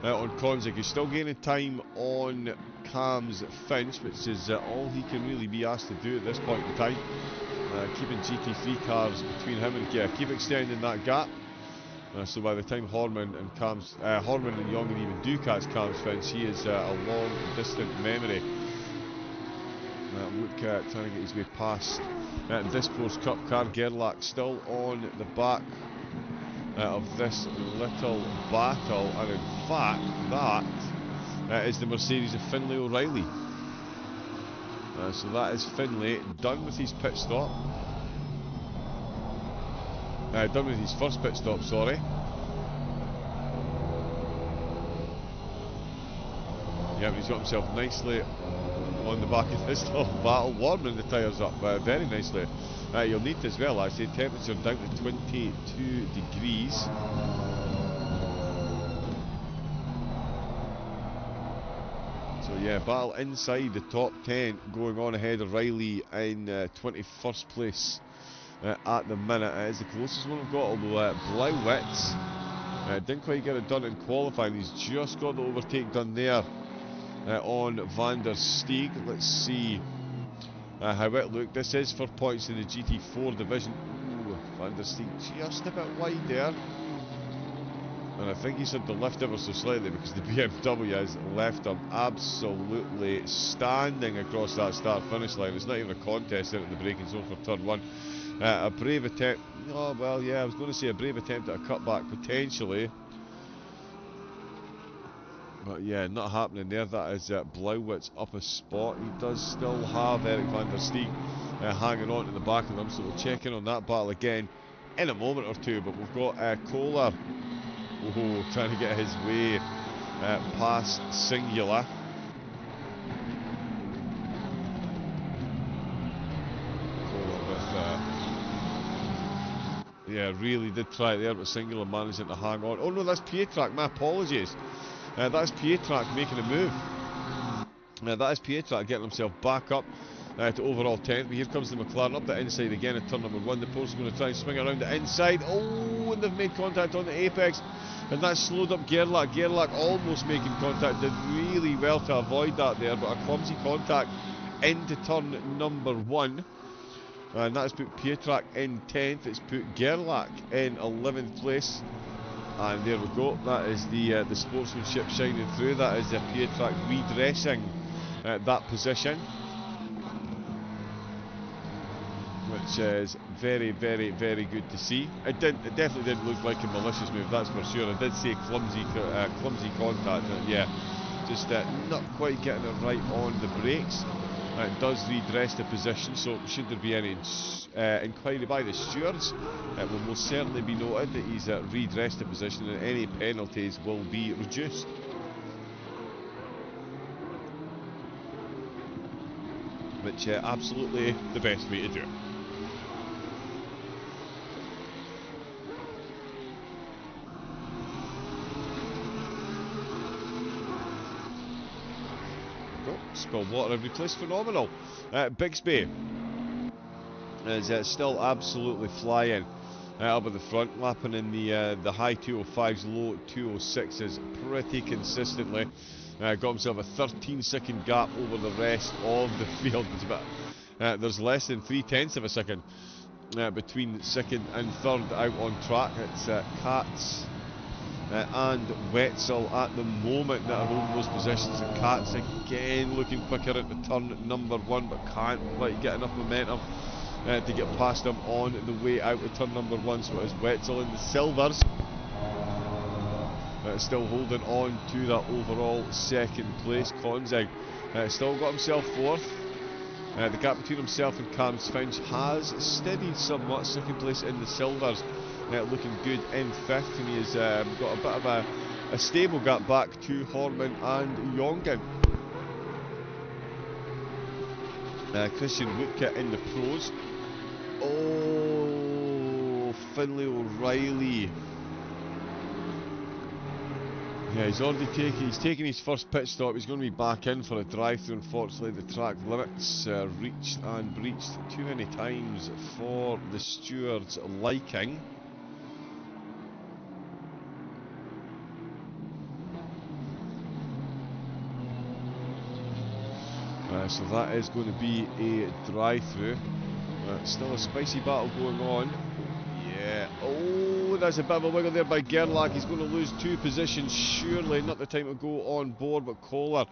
on Konzig. He's still gaining time on Cams Finch, which is all he can really be asked to do at this point in time. Keeping GT3 cars between him and keep extending that gap. So by the time Horman and Jongen even do catch Cams Finch, he is a long distant memory. Woodka trying to get his way past this Porsche Cup car. Gerlach still on the back of this little battle, and in fact that is the Mercedes of Finlay O'Reilly. So that is Finlay done with his pit stop. Done with his first pit stop, sorry. Yeah, but he's got himself nicely on the back of this little battle, warming the tyres up very nicely. You'll need to as well, actually. Temperature down to 22 degrees. So yeah, battle inside the top 10 going on ahead of Riley in 21st place at the minute. It is the closest one we've got, although Blauwitz didn't quite get it done in qualifying. He's just got the overtake done there on Van der Steeg. Let's see how it looked. This is for points in the GT4 division. Ooh, Van der Steeg just a bit wide there. And I think he's had to lift ever so slightly because the BMW has left him absolutely standing across that start-finish line. It's not even a contest there in the braking zone for turn 1. A brave attempt. Oh, well, yeah, I was going to say a brave attempt at a cutback potentially. But yeah, not happening there. That is Blauwitz up a spot. He does still have Eric van der Steeg hanging on to the back of them, so we'll check in on that battle again in a moment or two. But we've got Kohler trying to get his way past Singular. Kohler with Yeah, really did try it there, but Singular managing to hang on. Oh no, that's Pietrack, my apologies. That's Pietrack making a move. That is Pietrack getting himself back up to overall 10th. But here comes the McLaren up the inside again at turn number 1. The Porsche going to try and swing around the inside. Oh, and they've made contact on the apex. And that slowed up Gerlach. Gerlach almost making contact. Did really well to avoid that there, but a clumsy contact into turn number 1. And that's put Pietrack in 10th. It's put Gerlach in 11th place. And there we go. That is the sportsmanship shining through. That is Pietrack redressing that position, which is very, very, very good to see. It definitely didn't look like a malicious move, that's for sure. I did say clumsy contact. Yeah, just not quite getting it right on the brakes. It does redress the position, so should there be any inquiry by the stewards, it will most certainly be noted that he's redressed the position, and any penalties will be reduced. Which absolutely the best way to do it. Spilled water every place, phenomenal. Bixby is still absolutely flying up at the front, lapping in the high 205s, low 206s pretty consistently. Got himself a 13-second gap over the rest of the field. There's less than 3/10 of a second between second and third out on track. It's Katz and Wetzel at the moment that are holding those positions. And Katz again looking quicker into turn number 1, but can't quite get enough momentum to get past him on the way out of turn number 1. So it is Wetzel in the silvers, still holding on to that overall second place. Konzig still got himself 4th. The gap between himself and Cam Finch has steadied somewhat. Second place in the silvers, looking good in 5th, and he has got a bit of a stable gap back to Horman and Jongen. Christian Woodke in the pros. Oh, Finlay O'Reilly. Yeah, he's taken his first pit stop. He's going to be back in for a drive-through. Unfortunately, the track limits reached and breached too many times for the stewards' liking. So that is going to be a drive-through. Still a spicy battle going on. Yeah. Oh, there's a bit of a wiggle there by Gerlach. He's going to lose 2 positions. Surely not the time to go on board, but Kohler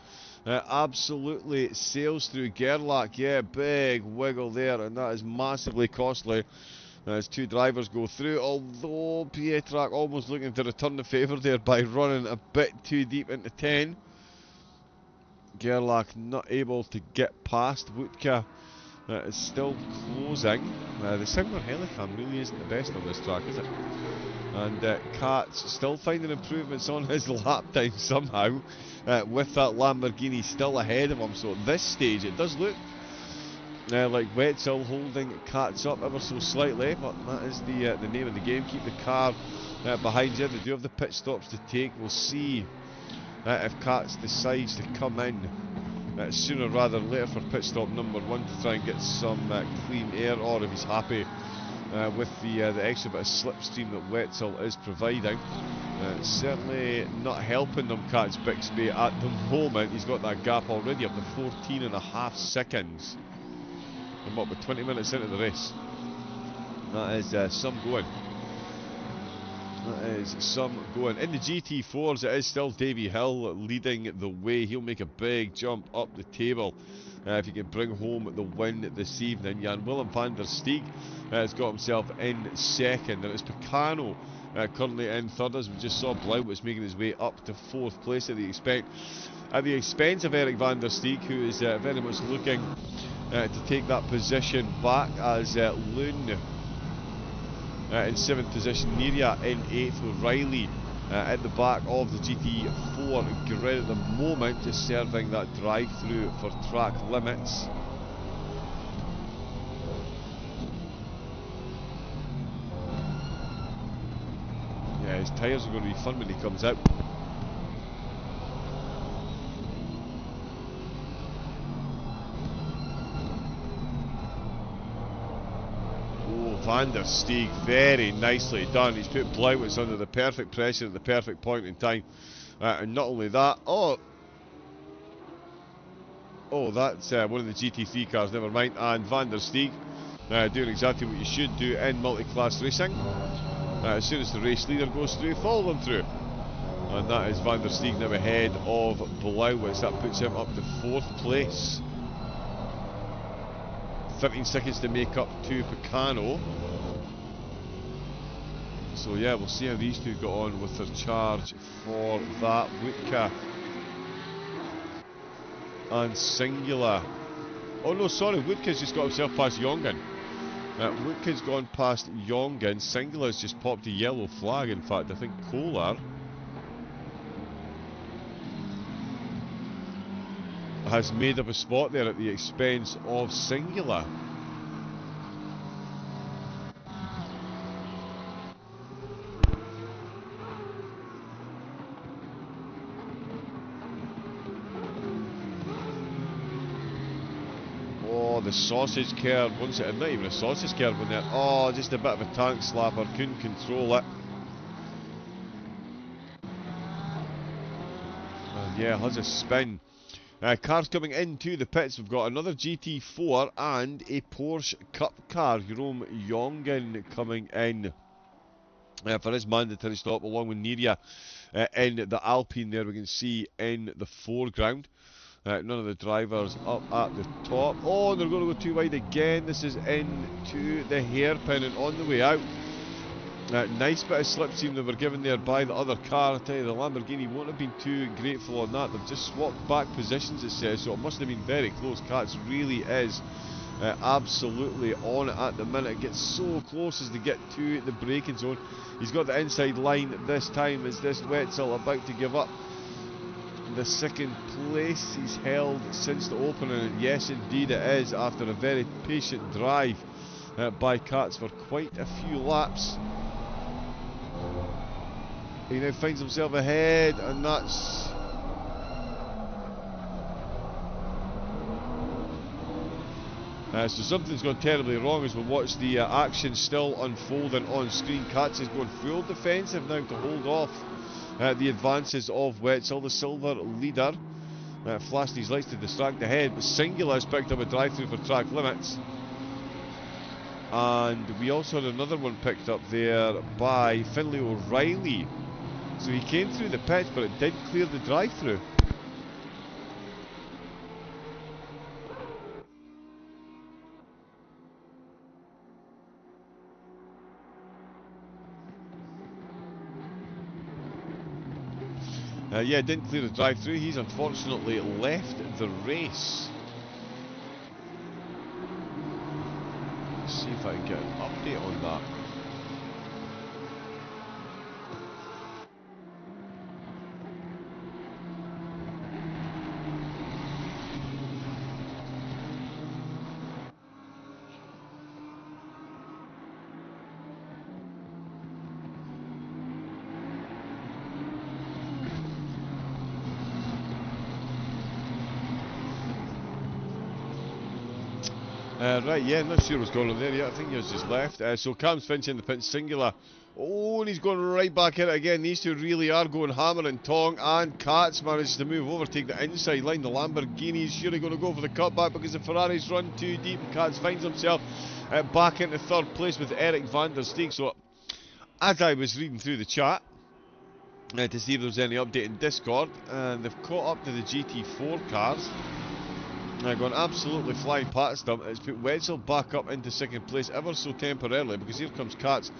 absolutely sails through Gerlach. Yeah, big wiggle there, and that is massively costly as 2 drivers go through. Although Pietrack almost looking to return the favour there by running a bit too deep into 10. Gerlach not able to get past. Woodke is still closing. The Sigma Helicam really isn't the best on this track, is it? And Katz still finding improvements on his lap time somehow, with that Lamborghini still ahead of him. So at this stage it does look like Wetzel holding Katz up ever so slightly, but that is the name of the game. Keep the car behind you. They do have the pit stops to take. We'll see if Katz decides to come in sooner rather than later for pit stop number 1 to try and get some clean air, or if he's happy with the extra bit of slipstream that Wetzel is providing. Certainly not helping them, Katz Bixby, at the moment. He's got that gap already up to 14.5 seconds. And what, we're 20 minutes into the race. That is some going. That is some going. In the GT4s, it is still Davy Hill leading the way. He'll make a big jump up the table if he can bring home the win this evening. Jan Willem van der Steeg has got himself in 2nd, and it's Picano currently in 3rd, as we just saw. Blauwitz making his way up to 4th place at the expense of Eric van der Steeg, who is very much looking to take that position back, as Loon in 7th position, Niria in 8th, O'Reilly at the back of the GT4 grid at the moment, just serving that drive-through for track limits. His tyres are going to be fun when he comes out. Van der Steeg, very nicely done. He's put Blauwitz under the perfect pressure at the perfect point in time. And not only that, oh, that's one of the GT3 cars, never mind. And Van der Steeg doing exactly what you should do in multi-class racing. As soon as the race leader goes through, follow them through. And that is Van der Steeg now ahead of Blauwitz. That puts him up to 4th place. 13 seconds to make up to Picano. So yeah, we'll see how these two got on with their charge for that. Wutka and Singular. Oh no, sorry, Wutka's just got himself past Jongen. Wutka's gone past Jongen. Singular's just popped a yellow flag. In fact, I think Kolar has made up a spot there at the expense of Singular. Oh, the sausage curb, once it, not even a sausage curb in there. Oh, just a bit of a tank slapper, couldn't control it. And yeah, has a spin. Cars coming into the pits, we've got another GT4 and a Porsche Cup car. Jerome Jongen coming in for his mandatory stop, along with Niria in the Alpine there, we can see in the foreground. None of the drivers up at the top. Oh, they're going to go too wide again. This is into the hairpin and on the way out. Nice bit of slipstream they were given there by the other car. I tell you, the Lamborghini won't have been too grateful on that. They've just swapped back positions, it says, so it must have been very close. Katz really is absolutely on it at the minute. It gets so close as they get to the braking zone. He's got the inside line this time. Is this Wetzel about to give up the 2nd place he's held since the opening? Yes, indeed it is, after a very patient drive by Katz for quite a few laps. He now finds himself ahead, and that's... so something's gone terribly wrong as we watch the action still unfolding on screen. Katz is going full defensive now to hold off the advances of Wetzel, the silver leader. Flashed his lights to distract ahead, but Singular has picked up a drive-through for track limits. And we also had another one picked up there by Finlay O'Reilly. So he came through the pits, but it did clear the drive-through. Yeah, didn't clear the drive-through. He's unfortunately left the race. Let's see if I can get an update on that. Right, yeah, not sure what's going on there yet. I think he was just left. So Cam's finishing the pit. Singular. Oh, and he's going right back in it again. These two really are going hammer and tong. And Katz manages to move over, take the inside line. The Lamborghini's surely going to go for the cutback because the Ferrari's run too deep. And Katz finds himself back into 3rd place with Eric van der Steeg. So, as I was reading through the chat to see if there was any update in Discord, and they've caught up to the GT4 cars. Gone absolutely flying past them. It's put Wetzel back up into 2nd place ever so temporarily, because here comes Katz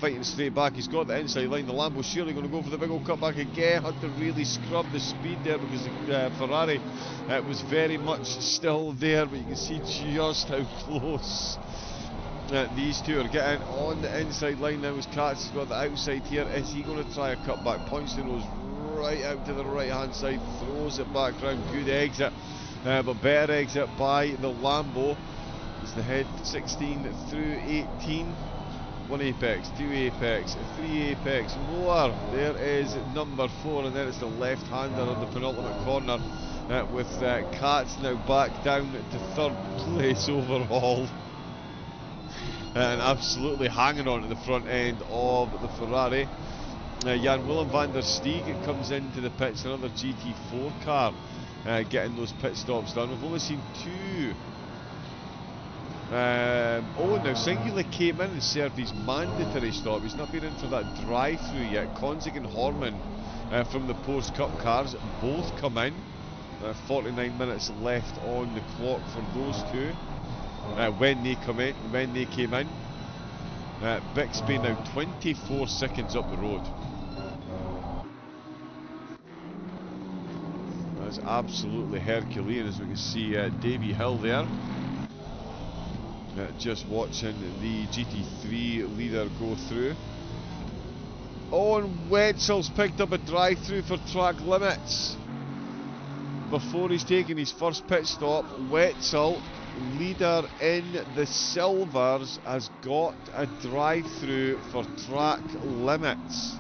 fighting straight back. He's got the inside line. The Lambo's surely going to go for the big old cutback again. Had to really scrub the speed there because the Ferrari was very much still there, but you can see just how close these two are getting on the inside line now. As Katz has got the outside here. Is he going to try a cutback? Points the nose right out to the right hand side, throws it back round. Good exit. But better exit by the Lambo as they head 16 through 18. One apex, two apex, three apex, more. There is number 4, and then it's the left-hander on the penultimate corner with Katz now back down to 3rd place overall. And absolutely hanging on to the front end of the Ferrari. Jan Willem van der Steeg comes into the pits, another GT4 car, getting those pit stops done. We've only seen 2. Now Singular came in and served his mandatory stop. He's not been in for that drive-through yet. Konzig and Horman from the post-cup cars both come in. 49 minutes left on the clock for those two. When they came in, Bixby now 24 seconds up the road. That's absolutely Herculean, as we can see Davy Hill there. Just watching the GT3 leader go through. Oh, and Wetzel's picked up a drive-through for track limits. Before he's taking his first pit stop, Wetzel, leader in the silvers, has got a drive-through for track limits.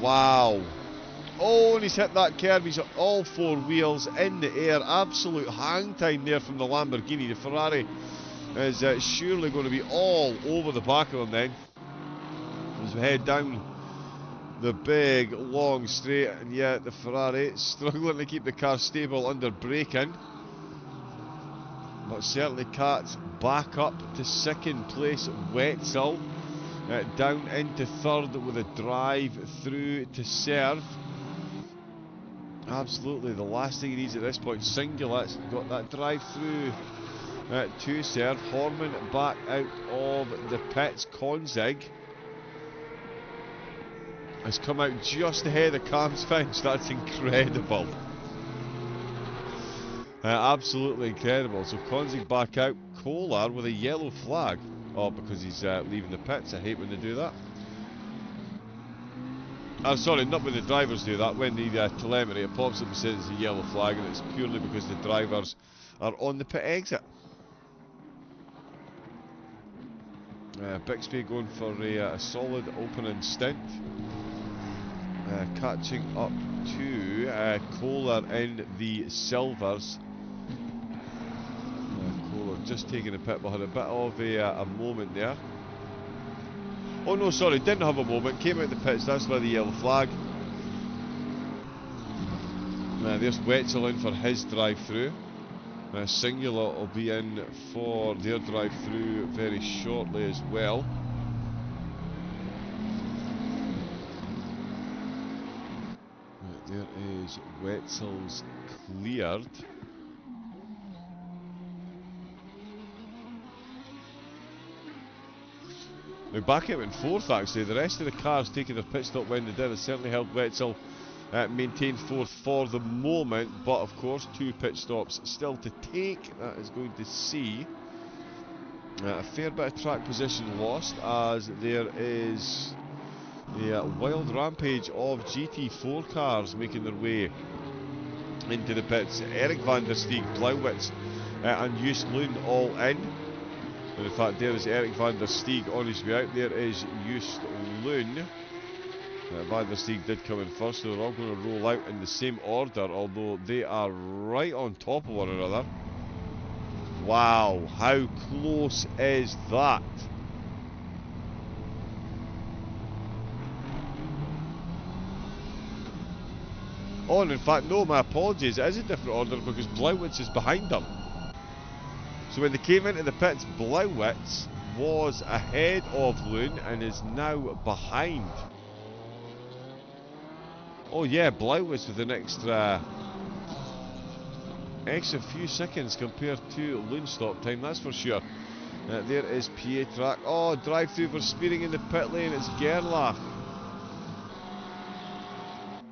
Wow. Oh, and he's hit that curb. He's got all 4 wheels in the air. Absolute hang time there from the Lamborghini. The Ferrari is surely going to be all over the back of him then, as we head down the big long straight. And yeah, the Ferrari struggling to keep the car stable under braking, but certainly Katz back up to 2nd place. Wetzel down into 3rd with a drive through to serve. Absolutely the last thing he needs at this point. Singulate's got that drive through to serve. Horman back out of the pits. Konzig has come out just ahead of Cam's Finch. That's incredible. Absolutely incredible. So Konzig back out. Kolar with a yellow flag. Oh, because he's leaving the pits. I hate when they do that. Sorry, not when the drivers do that. When the telemetry, it pops up and says it's a yellow flag, and it's purely because the drivers are on the pit exit. Bixby going for a solid opening stint. Catching up to Kolar in the silvers. Kolar just taking a pit behind, a bit of a moment there. Oh no, sorry, didn't have a moment, came out the pits, that's why the yellow flag. There's Wetzel in for his drive-through. Singular will be in for their drive-through very shortly as well. There is Wetzel's cleared. Now back out in 4th actually. The rest of the cars taking their pit stop when they did has certainly helped Wetzel maintain 4th for the moment, but of course 2 pit stops still to take. That is going to see a fair bit of track position lost, as there is a wild rampage of GT4 cars making their way into the pits. Erik van der Steeg, Blauwitz and Joost Loon all in. And in fact, there is Erik van der Steeg on his way out. There is Joost Loon. Van der Steeg did come in first, so they're all going to roll out in the same order, although they are right on top of one another. Wow, how close is that? Oh, and in fact, no, my apologies, it is a different order because Blauwitz is behind them. So when they came into the pits, Blauwitz was ahead of Loon and is now behind. Oh yeah, Blauwitz with an extra few seconds compared to Loon stop time, that's for sure. There is Pietrak. Oh, drive-through for speeding in the pit lane, it's Gerlach.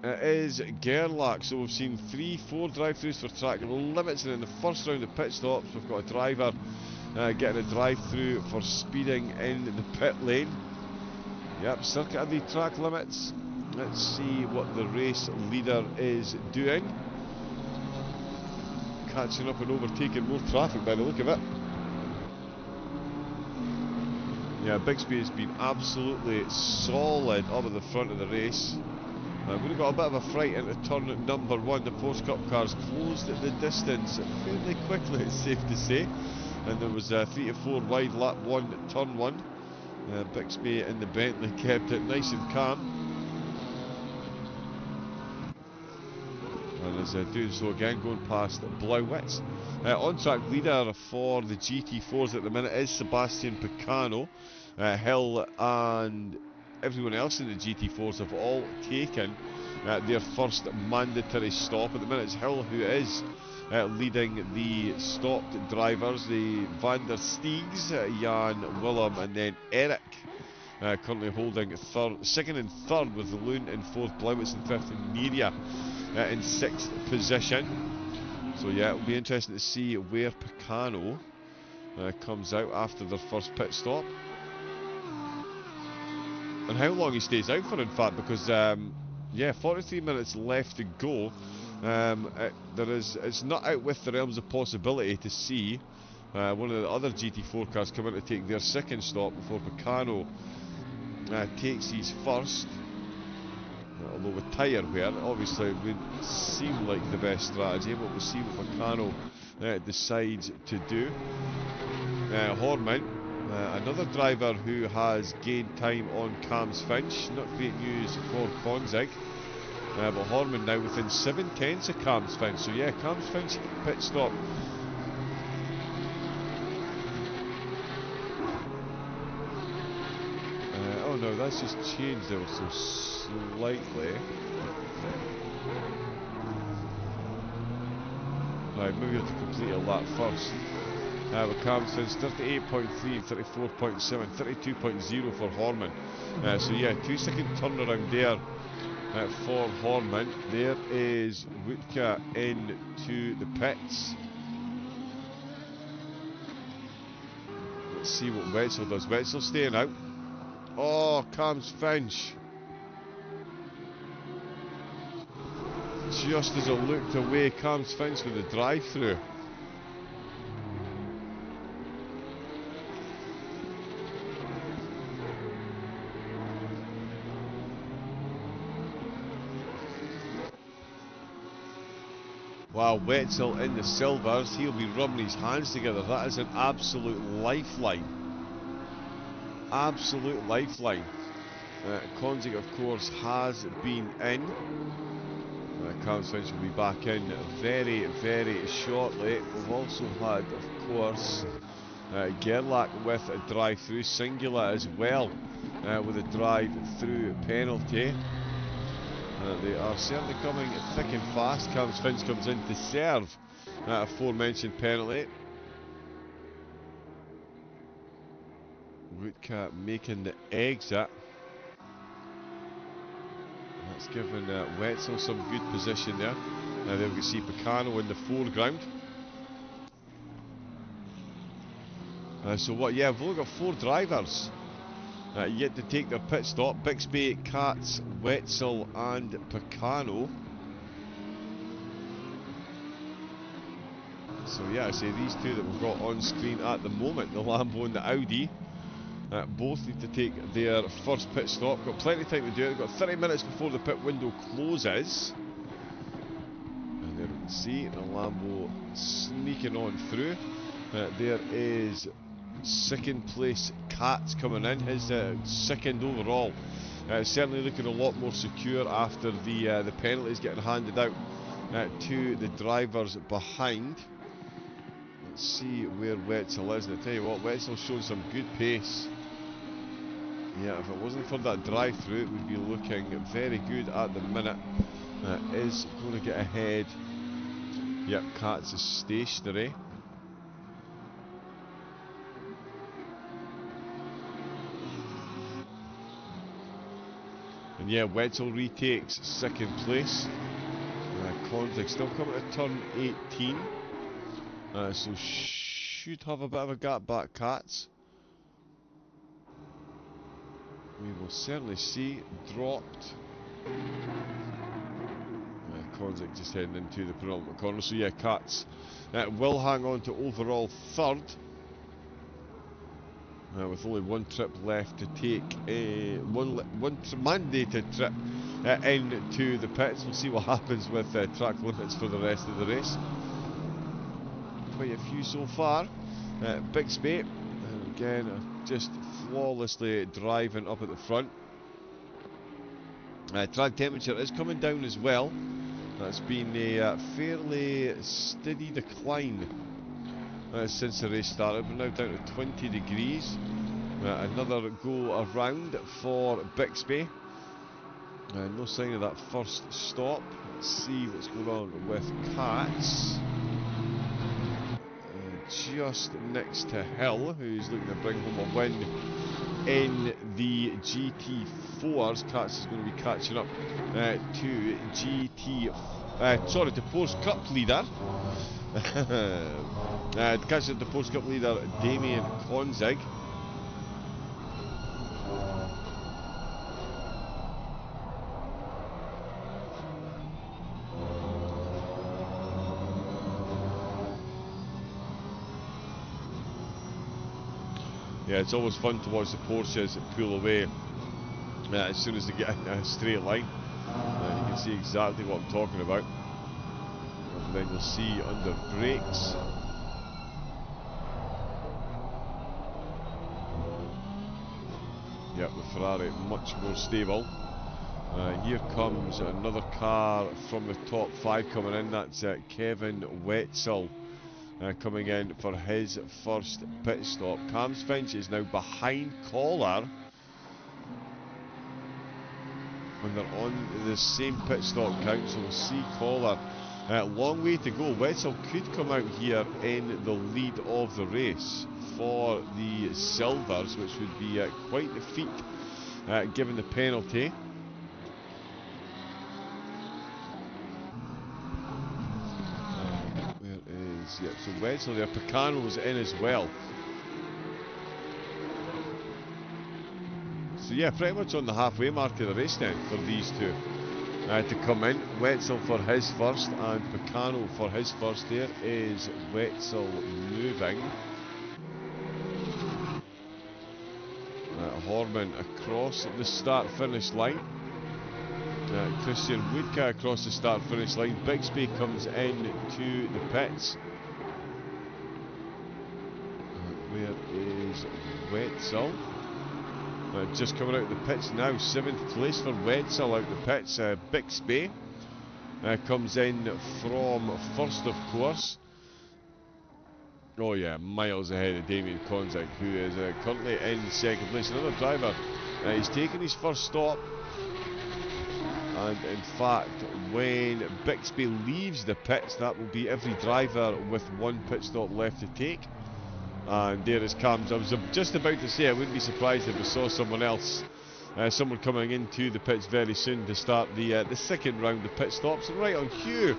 It is Gerlach, so we've seen 3-4 drive-throughs for track limits, and in the first round of pit stops we've got a driver getting a drive-through for speeding in the pit lane. Yep, circuit of the track limits. Let's see what the race leader is doing. Catching up and overtaking more traffic by the look of it. Yeah, Bixby has been absolutely solid up at the front of the race. We've got a bit of a fright into turn number 1. The Porsche Cup cars closed the distance fairly quickly, it's safe to say. And there was 3 to 4 wide lap 1, turn 1. Bixby in the Bentley kept it nice and calm. And is doing so again, going past Blauwitz. On-track leader for the GT4s at the minute is Sebastian Picano. Hill and everyone else in the GT4s have all taken their first mandatory stop. At the minute it's Hill who is leading the stopped drivers, the Van der Steegs, Jan Willem and then Eric. Currently holding second and third, with Loon in fourth, Blauwitz in fifth, and Niria in sixth position. So yeah, it'll be interesting to see where Picano comes out after their first pit stop, and how long he stays out for, in fact, because yeah, 43 minutes left to go. It's not out with the realms of possibility to see one of the other GT4 cars come in to take their second stop before Picano takes his first. Although with tyre wear, obviously it would seem like the best strategy, but we'll see what Picano decides to do. Horman, another driver who has gained time on Cams Finch. Not great news for Konzig, but Horman now within 7/10 of Cams Finch. So yeah, Cams Finch pit stop. Oh no, that's just changed ever so slightly. Right, maybe you have to complete a lap first. With Cams Finch 38.3, 34.7, 32.0 for Horman. So yeah, 2-second turnaround there for Horman. There is Wutka into the pits. Let's see what Wetzel does. Wetzel staying out. Oh, Cams Finch. Just as it looked away, Cams Finch with the drive-through. Wow, Wetzel in the silvers. He'll be rubbing his hands together. That is an absolute lifeline. Absolute lifeline. Konzig, of course, has been in. Cams Finch will be back in very, very shortly. We've also had, of course, Gerlach with a drive-through, Singula as well with a drive-through penalty. They are certainly coming thick and fast. Cams Finch comes in to serve aforementioned penalty. Wutka making the exit. That's given Wetzel some good position there. There we can see Picano in the foreground. So what? Yeah, we've only got 4 drivers yet to take their pit stop. Bixby, Katz, Wetzel and Picano. So yeah, I say these two that we've got on screen at the moment, the Lambo and the Audi, both need to take their first pit stop. Got plenty of time to do it. They've got 30 minutes before the pit window closes. And there we can see the Lambo sneaking on through. There is second place Katz coming in, his second overall. Certainly looking a lot more secure after the penalties getting handed out to the drivers behind. Let's see where Wetzel is, and I tell you what, Wetzel's showing some good pace. Yeah, if it wasn't for that drive-through, it would be looking very good at the minute. Is going to get ahead. Yep, Katz is stationary. And yeah, Wetzel retakes second place. Konzig still coming to turn 18. So should have a bit of a gap back, Katz. We will certainly see. Dropped. Konzig just heading into the penultimate corner. So yeah, Katz will hang on to overall third. with only one trip left to take, one mandated trip into the pits. We'll see what happens with track limits for the rest of the race. Quite a few so far. Bixby, again, just flawlessly driving up at the front. Track temperature is coming down as well. That's been a fairly steady decline since the race started. We're now down to 20 degrees. Another go around for Bixby. No sign of that first stop. Let's see what's going on with Katz. Just next to Hill, who's looking to bring home a win in the GT4s. Katz is going to be catching up to to Post Cup leader. Catching up to Post Cup leader Damien Konzig. Yeah, it's always fun to watch the Porsches pull away as soon as they get in a straight line. You can see exactly what I'm talking about. And then you'll see under brakes. Yep, the Ferrari much more stable. Here comes another car from the top 5 coming in. That's Kevin Wetzel. Coming in for his first pit stop. Cams Finch is now behind Collar, and they're on the same pit stop count, so we'll see Collar. Long way to go. Wetzel could come out here in the lead of the race for the Silvers, which would be quite the feat given the penalty. Yep, so Wetzel there, Picano's in as well. So yeah, pretty much on the halfway mark of the race then for these two to come in. Wetzel for his first and Picano for his first. There is Wetzel moving. Horman across the start-finish line. Christian Woodka across the start-finish line. Bixby comes in to the pits. Where is Wetzel? Just coming out of the pits now. 7th place for Wetzel out the pits. Bixby comes in from first, of course. Oh yeah, miles ahead of Damien Konzig, who is currently in 2nd place. Another driver. He's taken his first stop. And in fact, when Bixby leaves the pits, that will be every driver with one pit stop left to take. And there is Cams. I was just about to say I wouldn't be surprised if we saw someone else, someone coming into the pits very soon to start the second round of pit stops. Right on cue,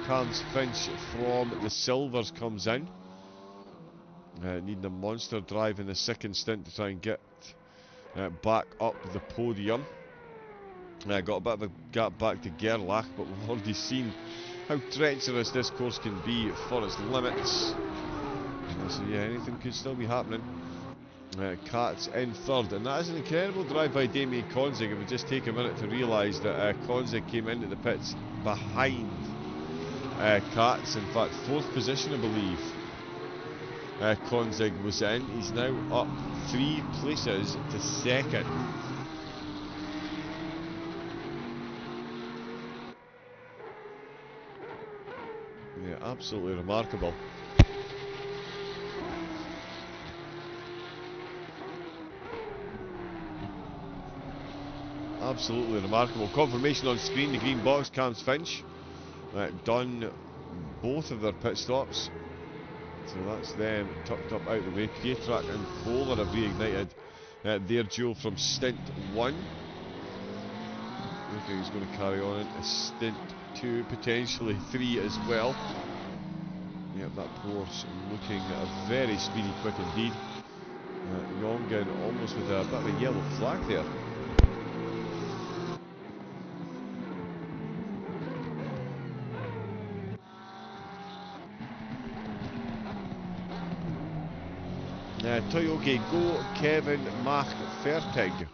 Cams Finch from the Silvers comes in. Needing a monster drive in the second stint to try and get back up the podium. Got a bit of a gap back to Gerlach, but we've already seen how treacherous this course can be for its limits. So yeah, anything could still be happening. Katz in 3rd, and that is an incredible drive by Damien Konzig. It would just take a minute to realise that Konzig came into the pits behind Katz. In fact, 4th position, I believe. Konzig was in. He's now up 3 places to 2nd. Yeah, absolutely remarkable. Absolutely remarkable. Confirmation on screen, the green box, Cams Finch. Done both of their pit stops. So that's them tucked up out of the way. Pietrack and Kohler have reignited their duel from stint 1. Looking he's going to carry on into stint 2, potentially 3 as well. Yep, that Porsche looking very speedy, quick indeed. Rongen almost with a bit of a yellow flag there. Toyogi Go Kevin McFertig.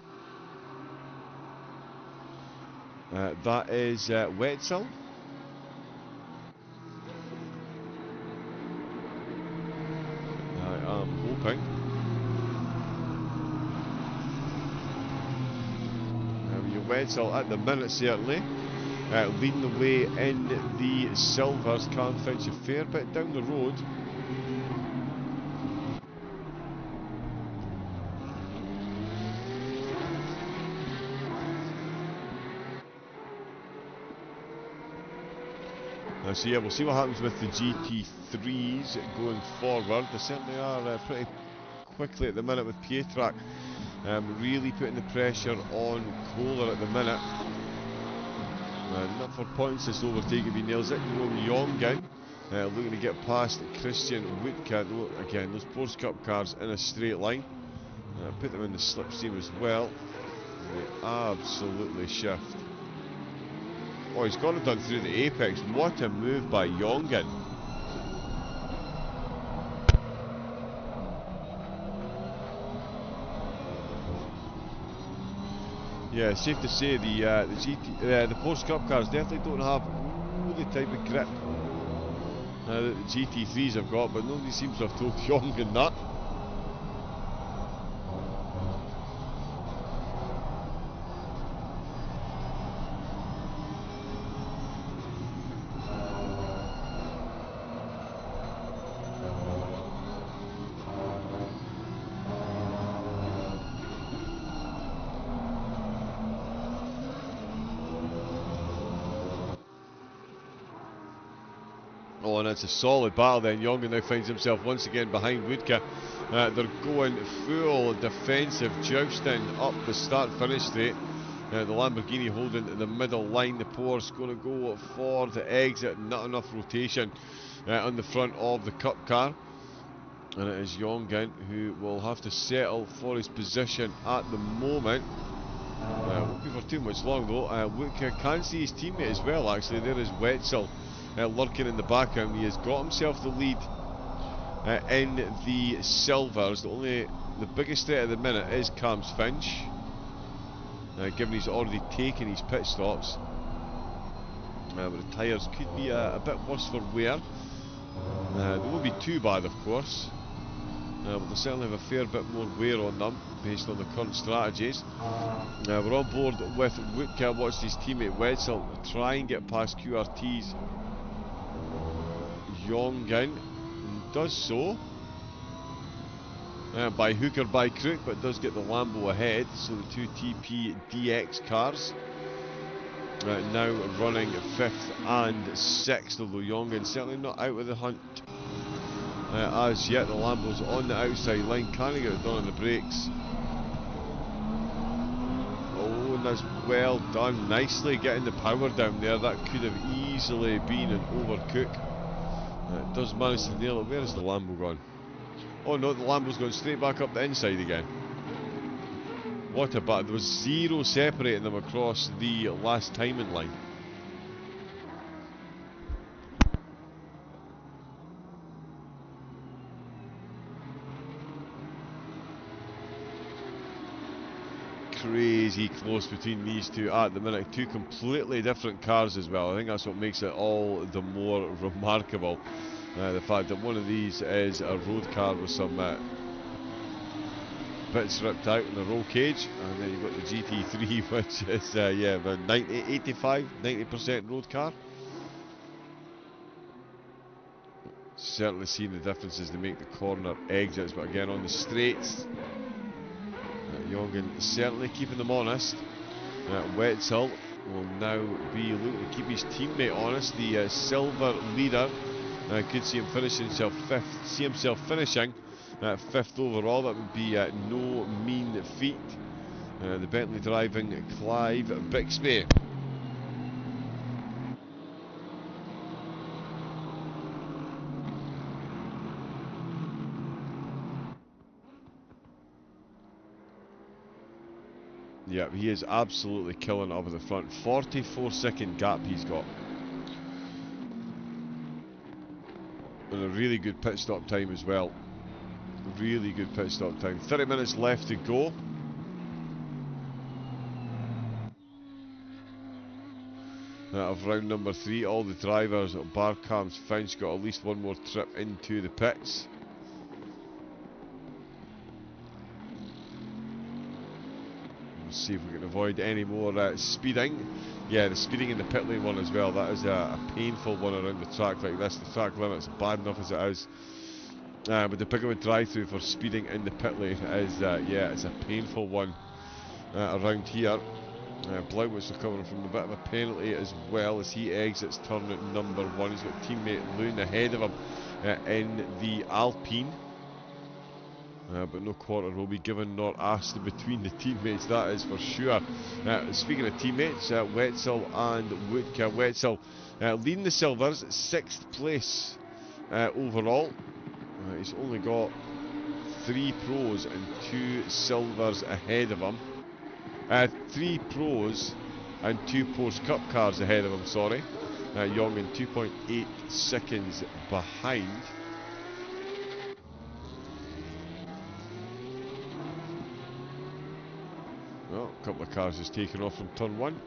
That is Wetzel. I am hoping. Wetzel at the minute certainly. Leading the way in the silvers. Can't finish a fair bit down the road. So yeah, we'll see what happens with the GT3s going forward. They certainly are pretty quickly at the minute with Pietrak. Really putting the pressure on Kohler at the minute. Not for points, this overtake if he nails it. Jongen looking to get past Christian Wutke. Again, those Porsche Cup cars in a straight line. Put them in the slipstream as well. They absolutely shift. Oh, he's got it done through the apex. What a move by Jongen. Yeah, it's safe to say the Porsche Cup cars definitely don't have the type of grip that the GT3s have got, but nobody seems to have told Jongen that. Oh, and it's a solid battle then. Jongen now finds himself once again behind Wutke. They're going full defensive jousting up the start-finish straight. The Lamborghini holding the middle line. The Porsche going to go for the exit. Not enough rotation on the front of the Cup car. And it is Jongen who will have to settle for his position at the moment. Won't be for too much long though. Wutke can see his teammate as well actually. There is Wetzel lurking in the background. He has got himself the lead in the silvers. The biggest threat at the minute is Cam's Finch, given he's already taken his pit stops. But the tyres could be a bit worse for wear. They won't be too bad of course, but they certainly have a fair bit more wear on them based on the current strategies. We're on board with Wutke. Watched his teammate Wetzel try and get past QRT's Jongen, does so by hook or by crook, but does get the Lambo ahead. So the two TP DX cars now running 5th and 6th, although Jongen certainly not out of the hunt as yet. The Lambo's on the outside line. Can he get it done on the brakes? Oh, and that's well done. Nicely getting the power down there. That could have easily been an overcook. It does manage to nail it. Where is the Lambo gone? Oh no, the Lambo's gone straight back up the inside again. What a bat. There was zero separating them across the last timing line. Crazy close between these two at the minute. Two completely different cars as well. I think that's what makes it all the more remarkable. The fact that one of these is a road car with some bits ripped out in the roll cage, and then you've got the GT3 which is yeah, about 90% road car. Certainly seeing the differences they make the corner exits, but again on the straights Jongen certainly keeping them honest. Wetzel will now be looking to keep his teammate honest. The silver leader could see him finishing himself 5th. See himself finishing 5th overall. That would be no mean feat. The Bentley driving Clive Bixby. Yeah, he is absolutely killing it up at the front. 44-second gap he's got. And a really good pit stop time as well. Really good pit stop time. 30 minutes left to go. Of round number 3, all the drivers, bar Cam's Finch, got at least one more trip into the pits. We'll see if we can avoid any more speeding. Yeah, the speeding in the pit lane one as well. That is a painful one around the track like this. The track limit's bad enough as it is. With the Bigwood drive-through for speeding in the pit lane is, yeah, it's a painful one around here. Blauwitz recovering from a bit of a penalty as well as he exits turn at number 1. He's got teammate Loon ahead of him in the Alpine. But no quarter will be given nor asked between the teammates, that is for sure. Speaking of teammates, Wetzel and Woodka. Wetzel leading the Silvers, 6th place overall. He's only got 3 pros and 2 silvers ahead of him. 3 pros and 2 Porsche Cup cars ahead of him, sorry. Young and 2.8 seconds behind. Well, a couple of cars just taken off from turn 1.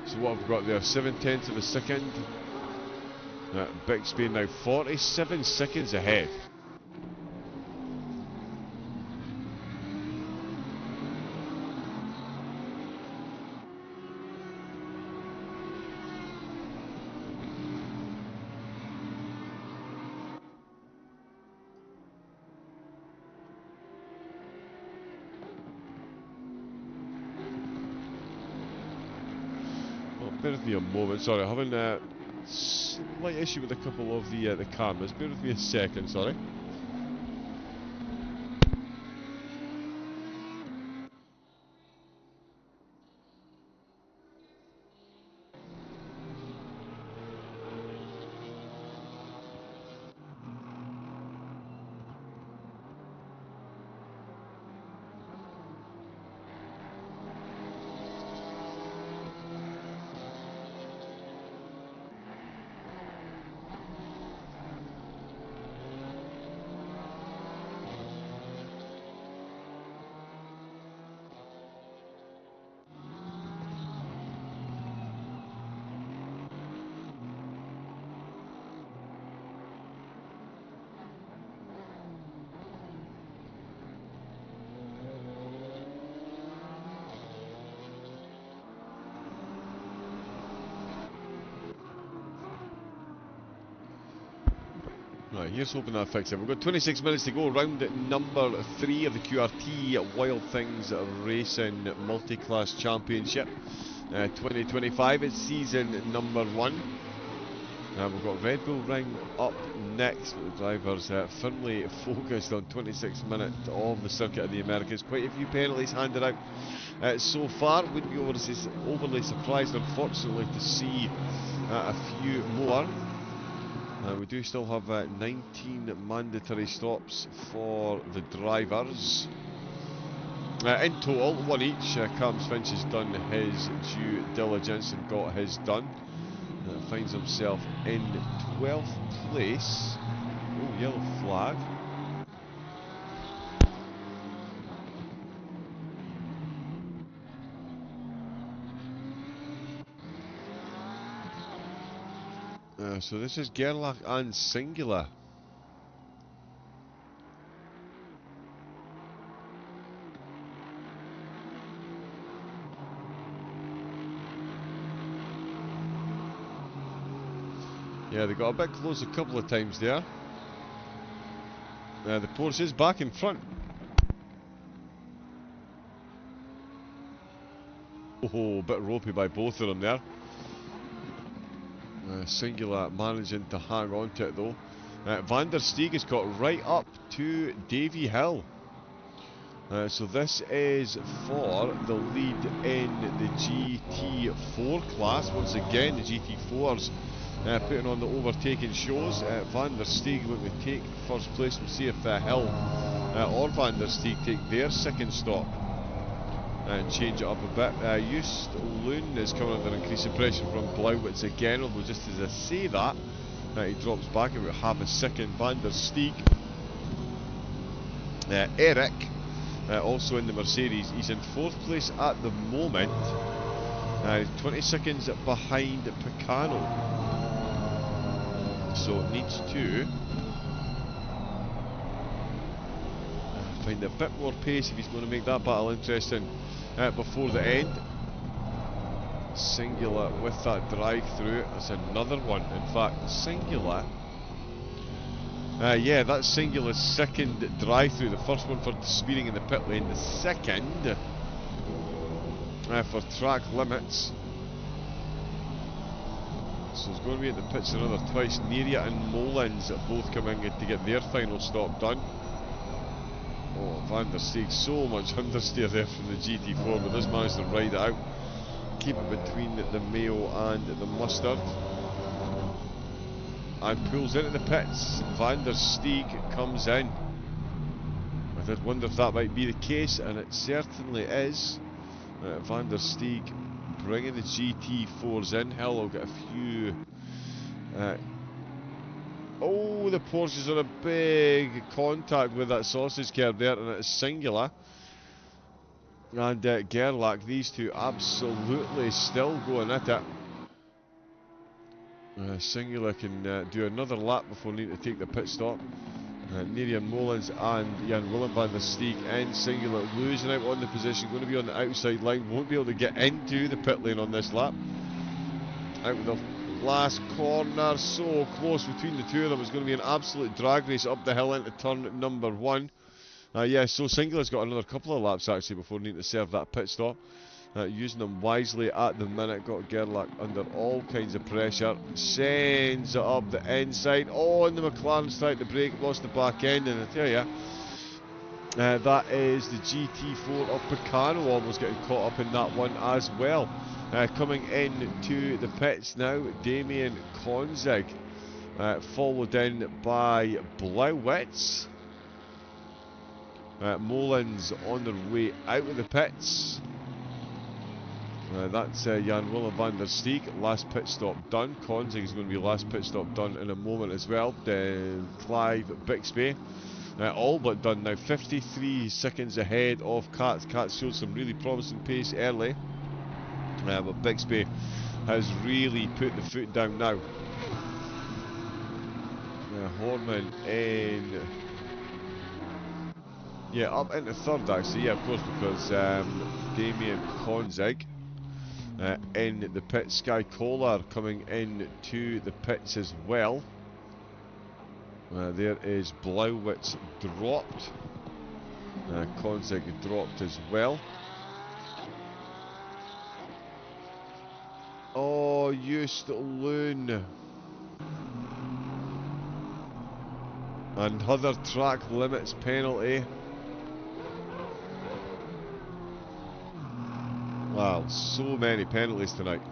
So what have we got there? 7/10 of a second. Bixby now 47 seconds ahead. Bear with me a moment, sorry, I'm having a slight issue with a couple of the cameras. Bear with me a second, sorry. Right, here's hoping that fixes it. We've got 26 minutes to go, round number 3 of the QRT Wild Things Racing Multiclass Championship 2025. It's season number 1. We've got Red Bull Ring up next, with the drivers firmly focused on 26 minutes of the Circuit of the Americas. Quite a few penalties handed out so far. Wouldn't be overly surprised, unfortunately, to see a few more. We do still have 19 mandatory stops for the drivers. In total, 1 each. Cam's Finch has done his due diligence and got his done. Finds himself in 12th place. Oh, yellow flag. So this is Gerlach and Singular. Yeah, they got a bit close a couple of times there. The Porsche is back in front. Oh, a bit ropey by both of them there. Singular managing to hang on to it though. Van der Steeg has got right up to Davy Hill. So this is for the lead in the GT4 class. Once again, the GT4s putting on the overtaking shows. Van der Steeg looking to take first place. We'll see if Hill or Van der Steeg take their second stop. and change it up a bit. Just Loon is coming under increasing pressure from Blauwitz again, although just as I say that, he drops back about half a second. Van der Steeg. Eric, also in the Mercedes, he's in 4th place at the moment. 20 seconds behind Picano. So needs to find a bit more pace if he's going to make that battle interesting before the end. Singular with that drive through. That's another one. In fact, Singular. Yeah, that's Singular's second drive through. The first one for speeding in the pit lane. The second for track limits. So he's going to be at the pits another twice. Neria and Molins both coming in to get their final stop done. Oh, Van der Steeg, so much understeer there from the GT4, but this managed to ride it out. Keep it between the Mayo and the Mustard. And pulls into the pits. Van der Steeg comes in. I did wonder if that might be the case, and it certainly is. Van der Steeg bringing the GT4s in. Hill will get a few... oh, the Porsches are a big contact with that sausage curb there, and it's Singular. And Gerlach, these two absolutely still going at it. Singular can do another lap before needing to take the pit stop. Nerian Molins and Jan Willem van der Steeg and Singular losing out on the position, going to be on the outside line, won't be able to get into the pit lane on this lap. Out with the last corner, so close between the two of them. It's going to be an absolute drag race up the hill into turn number 1. Yeah, so Singular's got another couple of laps actually before needing to serve that pit stop. Using them wisely at the minute. Got Gerlach under all kinds of pressure. Sends it up the inside. Oh, and the McLaren's tried to brake, lost the back end, and I tell you, that is the GT4 of Picano almost getting caught up in that one as well. Coming into the pits now, Damien Konzig, followed in by Blauwitz. Molins on their way out of the pits. That's Jan Willem van der Steeg, last pit stop done. Konzig is going to be last pit stop done in a moment as well. Clive Bixby, all but done now, 53 seconds ahead of Katz. Katz showed some really promising pace early, but Bixby has really put the foot down now. Horman in... yeah, up into 3rd actually, yeah, of course, because Damien Konzig in the pit. Sky Kolar coming in to the pits as well. There is Blauwitz dropped. Konzig dropped as well. Oh, Just Loon. Another track limits penalty. Wow, so many penalties tonight.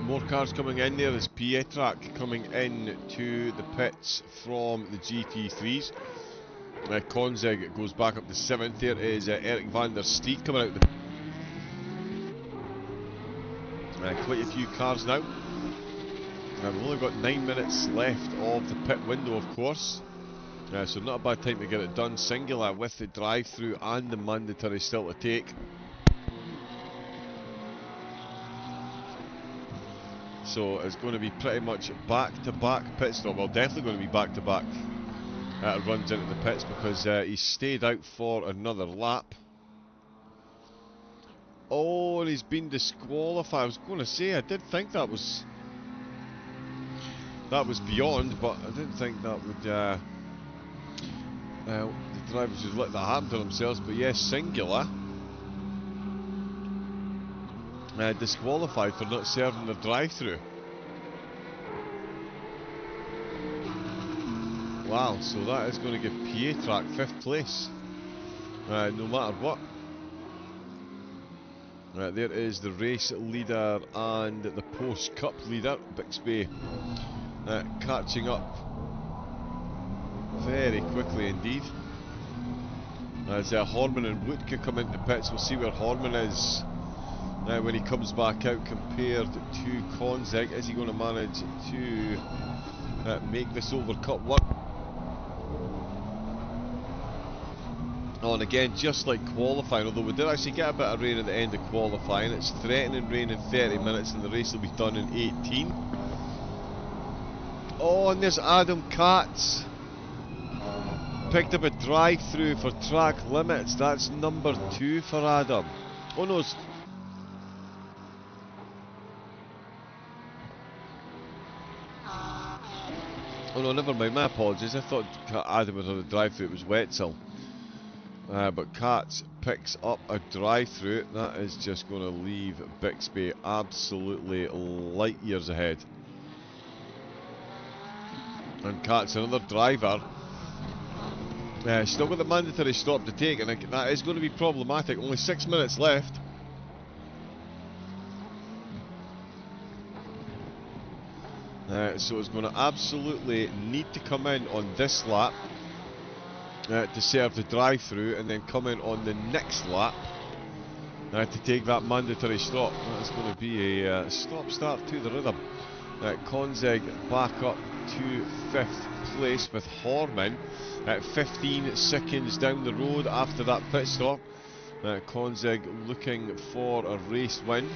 More cars coming in there. There's Pietrac coming in to the pits from the GT3s. Konzig goes back up to 7th. There is Erik van der Steeg coming out. Quite a few cars now. We've only got 9 minutes left of the pit window, of course. So not a bad time to get it done. Singular with the drive-through and the mandatory still to take. So it's going to be pretty much back-to-back pit stop. Well, definitely going to be back-to-back runs into the pits because he stayed out for another lap. Oh, and he's been disqualified. I was going to say, I did think that was beyond, but I didn't think that would. The drivers just let that happen to themselves. But yes, Singular disqualified for not serving the drive-through. Wow, so that is going to give Pietrac 5th place, no matter what. There is the race leader and the post-cup leader, Bixby, catching up very quickly indeed. As Horman and Wutka come into pits, we'll see where Horman is when he comes back out compared to Konzig. Is he going to manage to make this over Cup 1? Oh, and again, just like qualifying, although we did actually get a bit of rain at the end of qualifying, it's threatening rain in 30 minutes and the race will be done in 18. Oh, and there's Adam Katz. Picked up a drive-through for track limits. That's number 2 for Adam. Oh no, oh no, never mind, my apologies. I thought Adam was on the drive-through, it was Wetzel. But Katz picks up a drive-through. That is just going to leave Bixby absolutely light years ahead. And Katz, another driver, still got the mandatory stop to take, and that is going to be problematic. Only 6 minutes left. So it's going to absolutely need to come in on this lap to serve the drive-through, and then come in on the next lap to take that mandatory stop. That's going to be a stop-start to the rhythm. Konzig back up to 5th place with Horman at 15 seconds down the road after that pit stop. Konzig looking for a race win.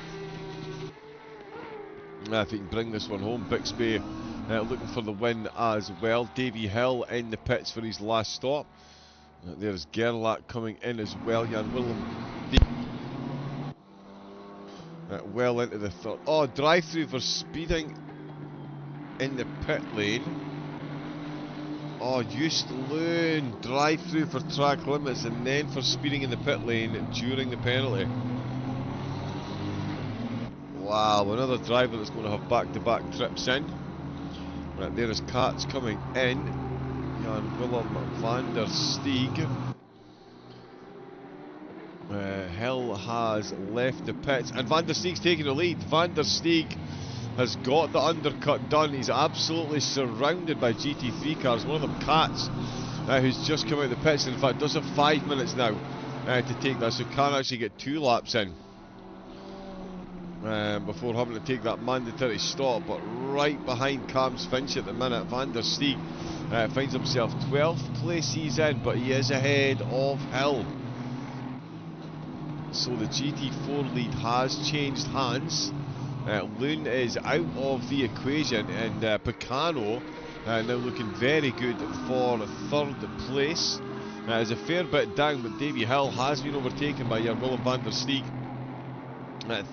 If he can bring this one home. Bixby looking for the win as well. Davy Hill in the pits for his last stop. There's Gerlach coming in as well. Jan Willem well into the third. Oh, drive-through for speeding in the pit lane. Oh, Just Loon, drive-through for track limits and then for speeding in the pit lane during the penalty. Wow, another driver that's going to have back-to-back trips in. Right, there is Katz coming in. Jan Willem van der Steeg. Hill has left the pits, and van der Steeg's taking the lead. Van der Steeg has got the undercut done. He's absolutely surrounded by GT3 cars. One of them, Katz, who's just come out of the pits, and in fact does have 5 minutes now to take that, so can actually get 2 laps in before having to take that mandatory stop. But right behind Cam's Finch at the minute, Van der Steeg finds himself 12th place he's in, but he is ahead of Hill. So the GT4 lead has changed hands. Loon is out of the equation, and Picano now looking very good for 3rd place. Is a fair bit down, but Davy Hill has been overtaken by Jan Willem van der Steeg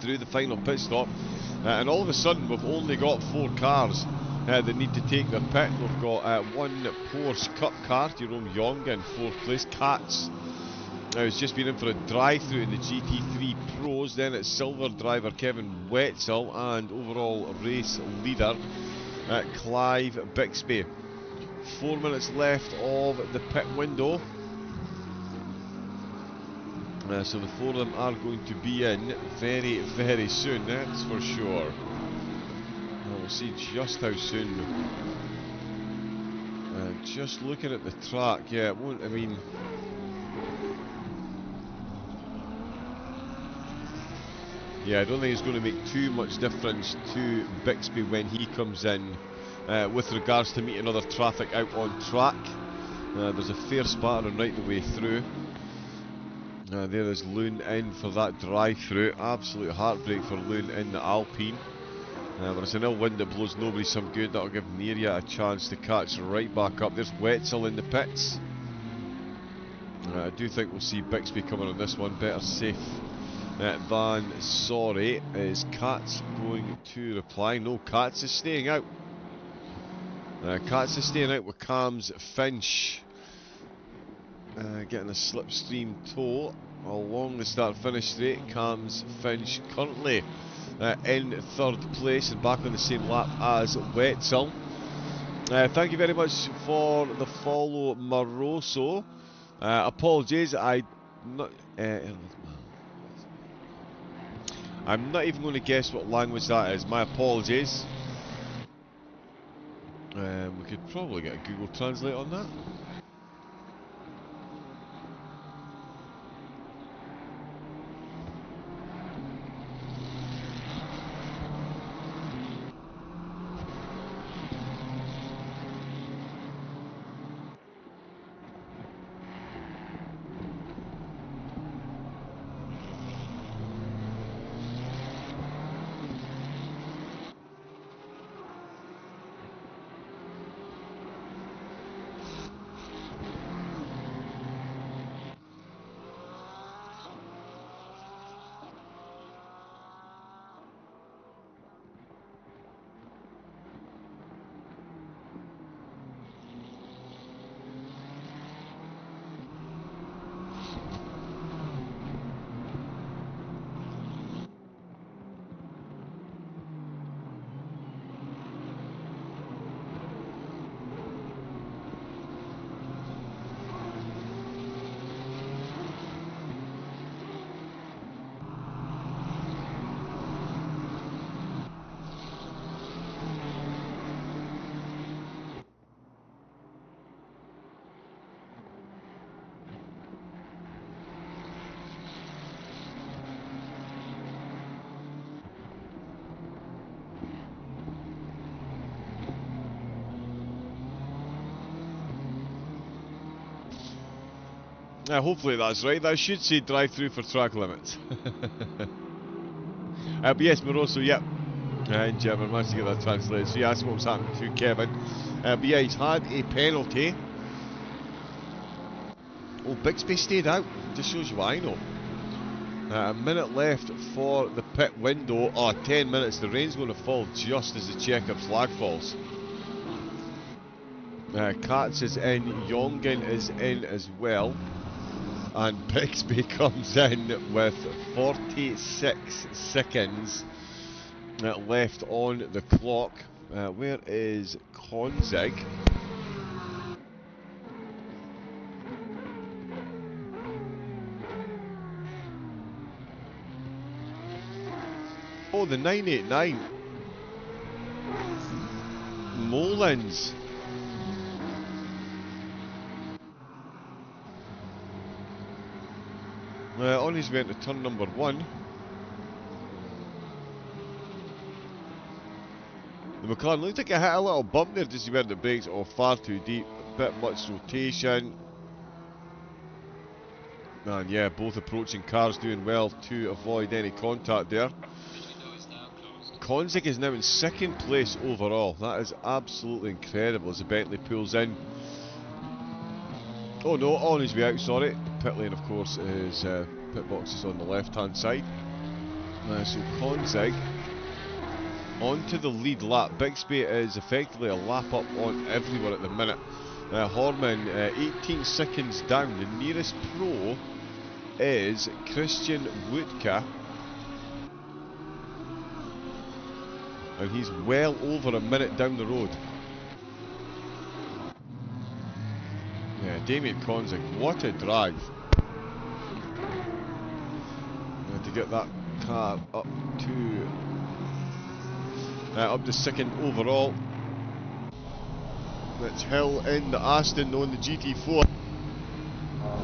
through the final pit stop. And all of a sudden we've only got 4 cars that need to take their pit. We've got one Porsche Cup car, Jerome Young in 4th place. Katz has just been in for a drive-through in the GT3 Pros. Then it's silver driver Kevin Wetzel and overall race leader Clive Bixby. 4 minutes left of the pit window. So the 4 of them are going to be in very, very soon, that's for sure. We'll see just how soon. Just looking at the track, yeah, it won't, I mean... Yeah, I don't think it's going to make too much difference to Bixby when he comes in with regards to meeting other traffic out on track. There's a fair spattering right the way through. There is Loon in for that drive-through. Absolute heartbreak for Loon in the Alpine. But it's an ill wind that blows nobody some good. That'll give Neria a chance to catch right back up. There's Wetzel in the pits. I do think we'll see Bixby coming on this one. Better safe than sorry. Is Katz going to reply? No, Katz is staying out. Katz is staying out with Cam's Finch. Getting a slipstream tow along the start-finish straight. Cam's Finch currently in third place and back on the same lap as Wetzel. Thank you very much for the follow, Moroso. Apologies, I'm not even going to guess what language that is. My apologies. We could probably get a Google Translate on that. Hopefully that's right. That should say drive-through for track limits. But yes, Moroso, yep. In German, managed to get that translated. So he asked what was happening to Kevin. But yeah, he's had a penalty. Oh, Bixby stayed out. Just shows you what I know. A minute left for the pit window. Oh, 10 minutes. The rain's going to fall just as the checkered flag falls. Katz is in. Jongen is in as well. And Bixby comes in with 46 seconds left on the clock. Where is Konzig? Oh, the 989. Molins. On his way into turn number 1. The McLaren looked like it hit a little bump there just where the brakes. Oh, far too deep. A bit much rotation. And yeah, both approaching cars doing well to avoid any contact there. Konzig is now in second place overall. That is absolutely incredible as the Bentley pulls in. Oh no, on his way out, sorry. Pit lane, of course, is pit boxes on the left-hand side. So Konzig onto the lead lap. Bixby is effectively a lap up on everyone at the minute. Horman 18 seconds down. The nearest pro is Christian Wutka. And he's well over a minute down the road. Yeah, Damien Konzig, what a drive. To get that car up to up to second overall. That's Hill in the Aston on the GT4.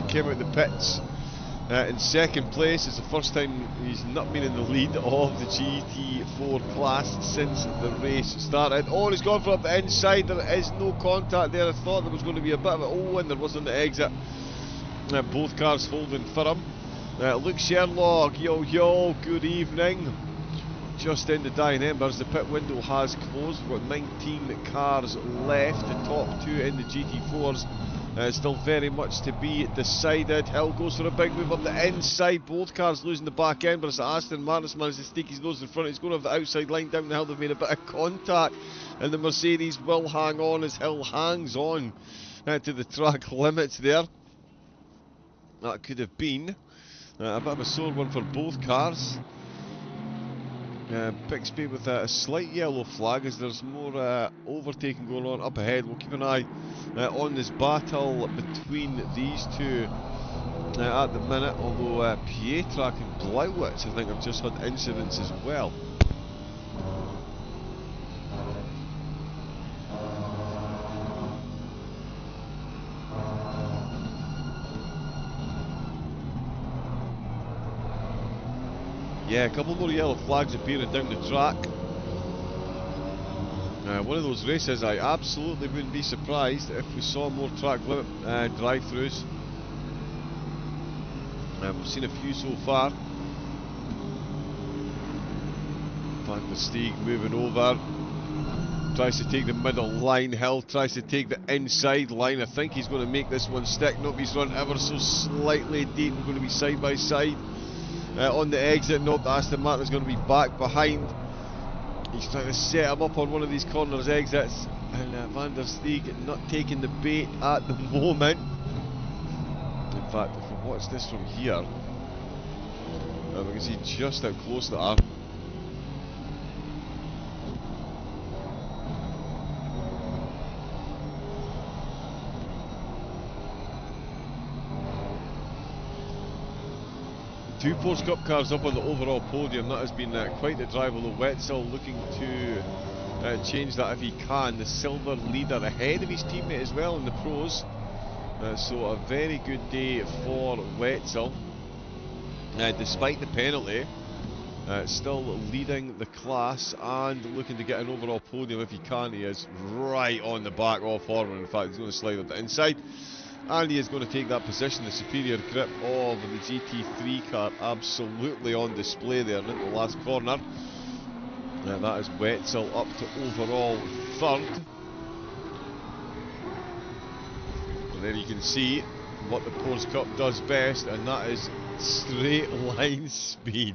Came out the pits in second place. It's the first time he's not been in the lead of the GT4 class since the race started. Oh, and he's gone for up the inside. There is no contact there. I thought there was going to be a bit of a and there was on the exit. Both cars holding firm. Luke Sherlock, yo, good evening. Just in the dying embers, the pit window has closed. We've got 19 cars left, the top two in the GT4s. Still very much to be decided. Hill goes for a big move up the inside. Both cars losing the back end, but it's Aston Martin's managed to stick his nose in front. He's going to have the outside line down the hill. They've made a bit of contact, and the Mercedes will hang on as Hill hangs on to the track limits there. That could have been a bit of a sore one for both cars. Bixby with a slight yellow flag as there's more overtaking going on up ahead. We'll keep an eye on this battle between these two at the minute, although Pietrak and Blauwitz I think have just had incidents as well. Yeah, a couple more yellow flags appearing down the track. One of those races I absolutely wouldn't be surprised if we saw more track limit drive-throughs. We've seen a few so far. Van der Steeg moving over. Tries to take the middle line. Hill tries to take the inside line. I think he's going to make this one stick. Nope, he's run ever so slightly deep. We're going to be side by side. On the exit, nope, Aston Martin is going to be back behind. He's trying to set him up on one of these corners exits, and Van der Steeg not taking the bait at the moment. In fact, if we watch this from here, we can see just how close they are. Two Porsche Cup cars up on the overall podium. That has been quite the drive, although Wetzel looking to change that if he can. The silver leader ahead of his teammate as well in the pros. So a very good day for Wetzel. Despite the penalty, still leading the class and looking to get an overall podium if he can. He is right on the back of Foreman. In fact, he's going to slide up the inside. And he is going to take that position. The superior grip of the GT3 car absolutely on display there in the last corner. That is Wetzel up to overall third. And there you can see what the Porsche Cup does best, and that is straight line speed.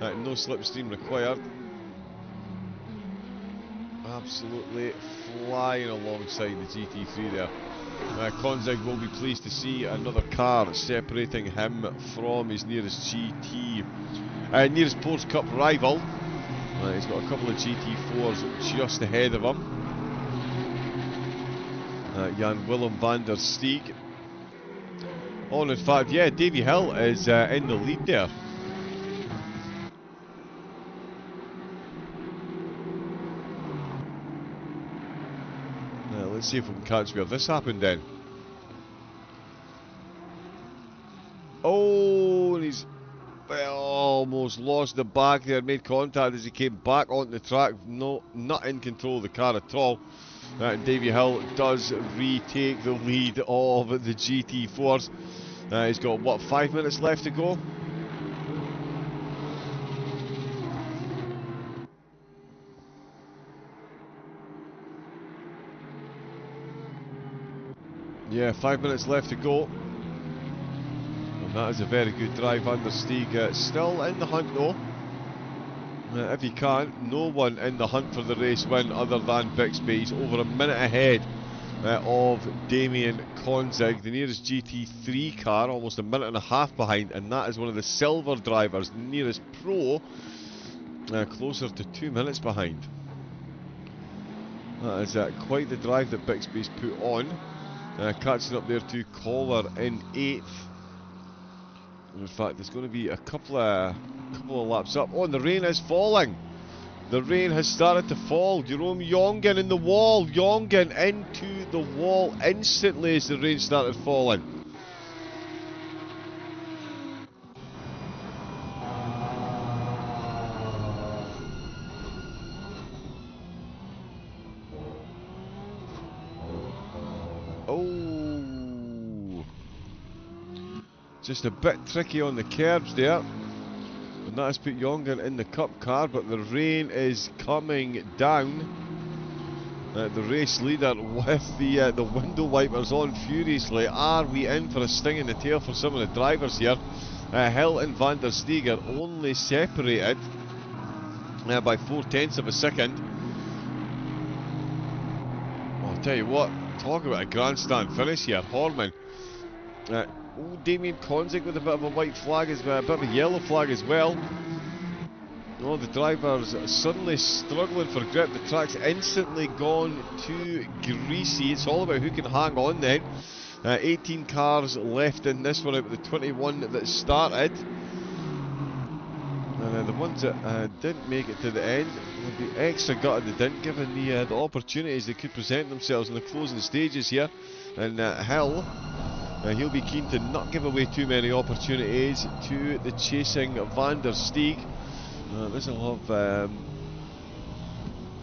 No slipstream required. Absolutely flying alongside the GT3 there. Konzig will be pleased to see another car separating him from his nearest nearest Porsche Cup rival. He's got a couple of GT4s just ahead of him. Jan Willem van der Steeg. Oh, and in fact, yeah, Davy Hill is in the lead there. Let's see if we can catch where this happened then. Oh, and he's almost lost the back there, made contact as he came back onto the track. No, not in control of the car at all. And Davy Hill does retake the lead of the GT4s. He's got, what, 5 minutes left to go? Yeah, 5 minutes left to go. And that is a very good drive. Van der Steeg still in the hunt though. If he can, no one in the hunt for the race win other than Bixby. He's over a minute ahead of Damien Konzig, the nearest GT3 car, almost a minute and a half behind, and that is one of the silver drivers, the nearest pro, closer to 2 minutes behind. That is quite the drive that Bixby's put on. Catching up there to Collar in 8th. In fact, there's going to be a couple of laps up. Oh, and the rain is falling. The rain has started to fall. Jerome Jongen in the wall. Jongen into the wall instantly as the rain started falling. Oh, just a bit tricky on the curbs there. And that has put Jongen in the cup car, but the rain is coming down. The race leader with the window wipers on furiously. Are we in for a sting in the tail for some of the drivers here? Hill and Van der Steeg are only separated by 0.4 of a second. I'll tell you what, talk about a grandstand finish here. Horman. Damien Konzig with a bit of a white flag, a bit of a yellow flag as well. Oh, the drivers suddenly struggling for grip. The track's instantly gone too greasy. It's all about who can hang on then. 18 cars left in this one out of the 21 that started. And the ones that didn't make it to the end would be extra gutted they didn't, given the opportunities they could present themselves in the closing stages here. And Hill, he'll be keen to not give away too many opportunities to the chasing Van der Steeg. This will have,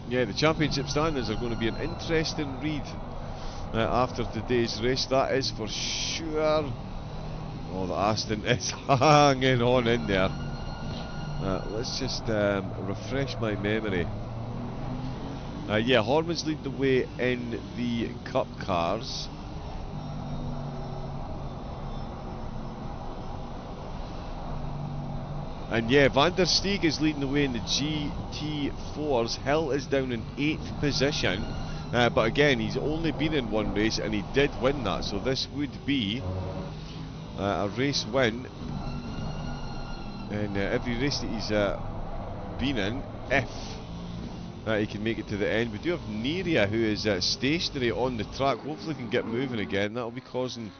the championship standings are going to be an interesting read after today's race, that is for sure. Oh, the Aston is hanging on in there. Let's just refresh my memory. Horman's lead the way in the Cup cars. And Van der Steeg is leading the way in the GT4s. Hill is down in 8th position. But again, he's only been in one race and he did win that. So this would be a race win in every race that he's been in, if he can make it to the end. We do have Neria, who is stationary on the track. Hopefully can get moving again. That'll be causing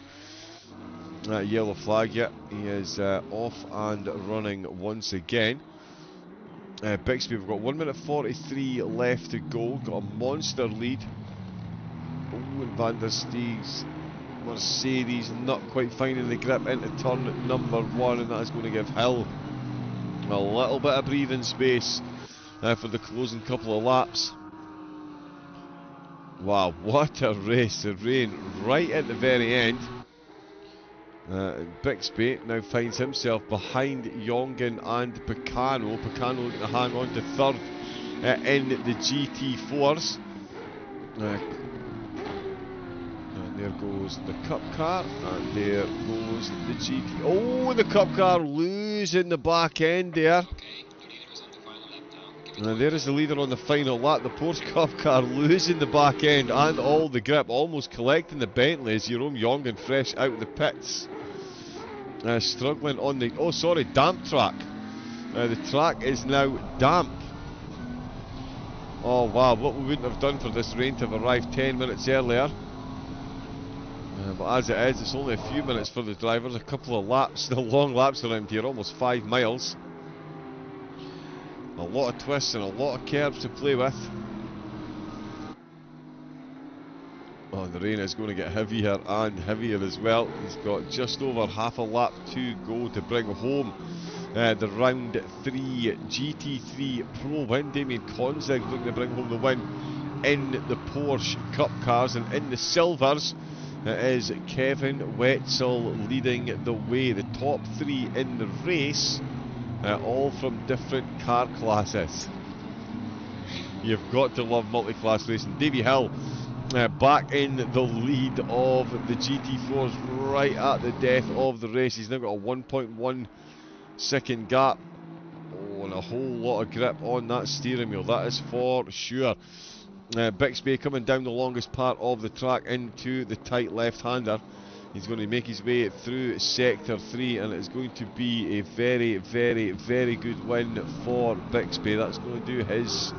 yellow flag. Yeah, he is off and running once again. Bixby, we've got 1 minute 43 left to go. Got a monster lead. Oh, and Van der Steeg's Mercedes not quite finding the grip into turn number 1, and that is going to give Hill a little bit of breathing space for the closing couple of laps. Wow, what a race. The rain right at the very end. Bixby now finds himself behind Jongen and Picano. Picano looking to hang on to third in the GT4s. And there goes the Cup car, and there goes the GT. Oh, the Cup car losing the back end there. And there is the leader on the final lap. The Porsche Cup car losing the back end and all the grip, almost collecting the Bentley as Jerome Jongen fresh out of the pits. Struggling on the, damp track. The track is now damp. Oh wow, what we wouldn't have done for this rain to have arrived 10 minutes earlier. But as it is, it's only a few minutes for the drivers. A couple of laps, the long laps around here, almost 5 miles. A lot of twists and a lot of curves to play with. Oh, the rain is going to get heavier and heavier as well. He's got just over half a lap to go to bring home the round 3 GT3 Pro win. Damien Konzig looking to bring home the win in the Porsche Cup cars, and in the silvers is Kevin Wetzel leading the way. The top 3 in the race, all from different car classes. You've got to love multi-class racing. Davy Hill back in the lead of the GT4s right at the death of the race. He's now got a 1.1 second gap. Oh, and a whole lot of grip on that steering wheel, that is for sure. Bixby coming down the longest part of the track into the tight left-hander. He's going to make his way through Sector 3, and it's going to be a very, very, very good win for Bixby. That's going to do his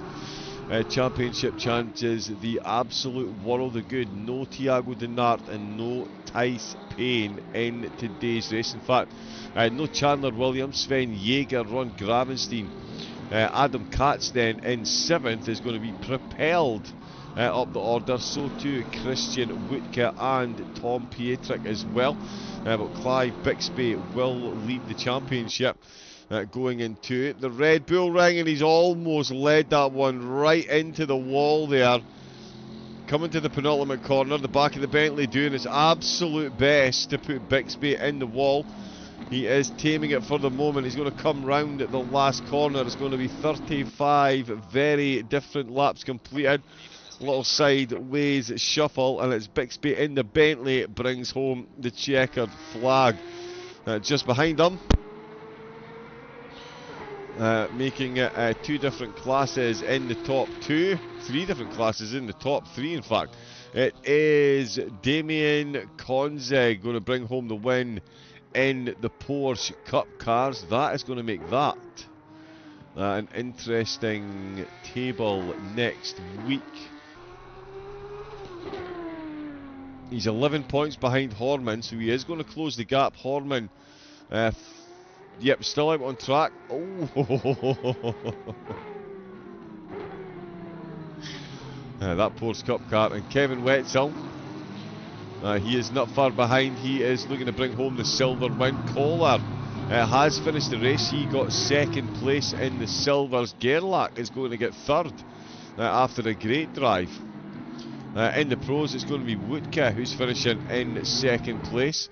Championship chances the absolute world of good. No Thiago Denart and no Tice Payne in today's race. In fact, no Chandler Williams, Sven Jaeger, Ron Gravenstein. Adam Katz then in 7th is going to be propelled up the order. So too Christian Wutke and Tom Pietrek as well. But Clive Bixby will lead the championship. Going into it, the Red Bull Ring, and he's almost led that one right into the wall there. Coming to the penultimate corner, the back of the Bentley doing its absolute best to put Bixby in the wall. He is taming it for the moment. He's going to come round at the last corner. It's going to be 35 very different laps completed. Little sideways shuffle, and it's Bixby in the Bentley. It brings home the checkered flag. Just behind him, making it 2 different classes in the top 2, 3 different classes in the top 3 in fact. It is Damien Konzig going to bring home the win in the Porsche Cup cars. That is going to make that an interesting table next week. He's 11 points behind Horman, so he is going to close the gap. Horman, yep, still out on track. Oh, that Porsche Cup car. And Kevin Wetzel, he is not far behind. He is looking to bring home the silver win. Kohler has finished the race. He got 2nd place in the silvers. Gerlach is going to get 3rd after a great drive. In the pros, it's going to be Wutke who's finishing in 2nd place.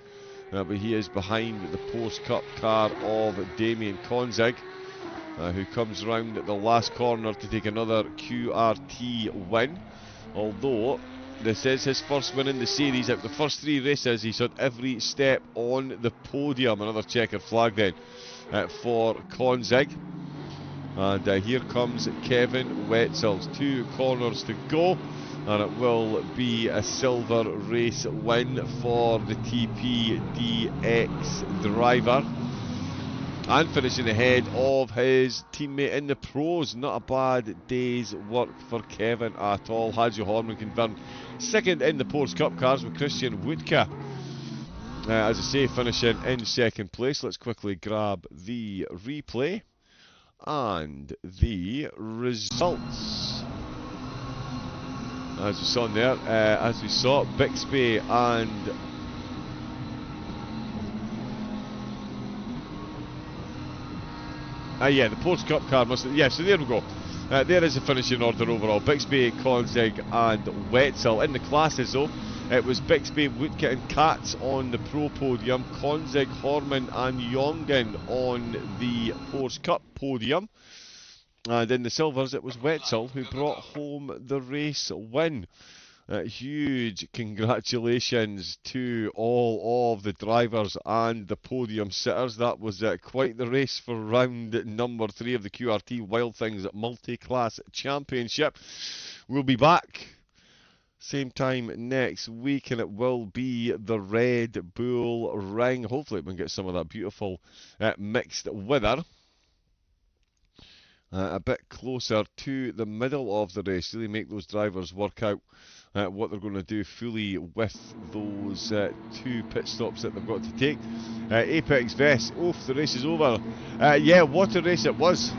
But he is behind the Porsche Cup car of Damien Konzig, who comes round at the last corner to take another QRT win. Although this is his first win in the series. Out of the first 3 races, he's had every step on the podium. Another checkered flag then for Konzig. And here comes Kevin Wetzel's 2 corners to go. And it will be a silver race win for the TPDX driver. And finishing ahead of his teammate in the pros. Not a bad day's work for Kevin at all. Hajo Horman confirmed 2nd in the Porsche Cup cars with Christian Wutke. As I say, finishing in 2nd place. Let's quickly grab the replay and the results. As we saw in there, Bixby and yeah, the Porsche Cup car must have, yeah, so there we go. There is the finishing order overall. Bixby, Konzig and Wetzel. In the classes though, it was Bixby, Wutke and Katz on the pro podium, Konzig, Horman and Jongen on the Porsche Cup podium. And in the silvers, it was Wetzel who brought home the race win. Huge congratulations to all of the drivers and the podium sitters. That was quite the race for round number 3 of the QRT Wild Things Multiclass Championship. We'll be back same time next week, and it will be the Red Bull Ring. Hopefully we can get some of that beautiful mixed weather a bit closer to the middle of the race. Really make those drivers work out what they're going to do fully with those 2 pit stops that they've got to take. Apex Vest, oof, the race is over. Yeah, what a race it was.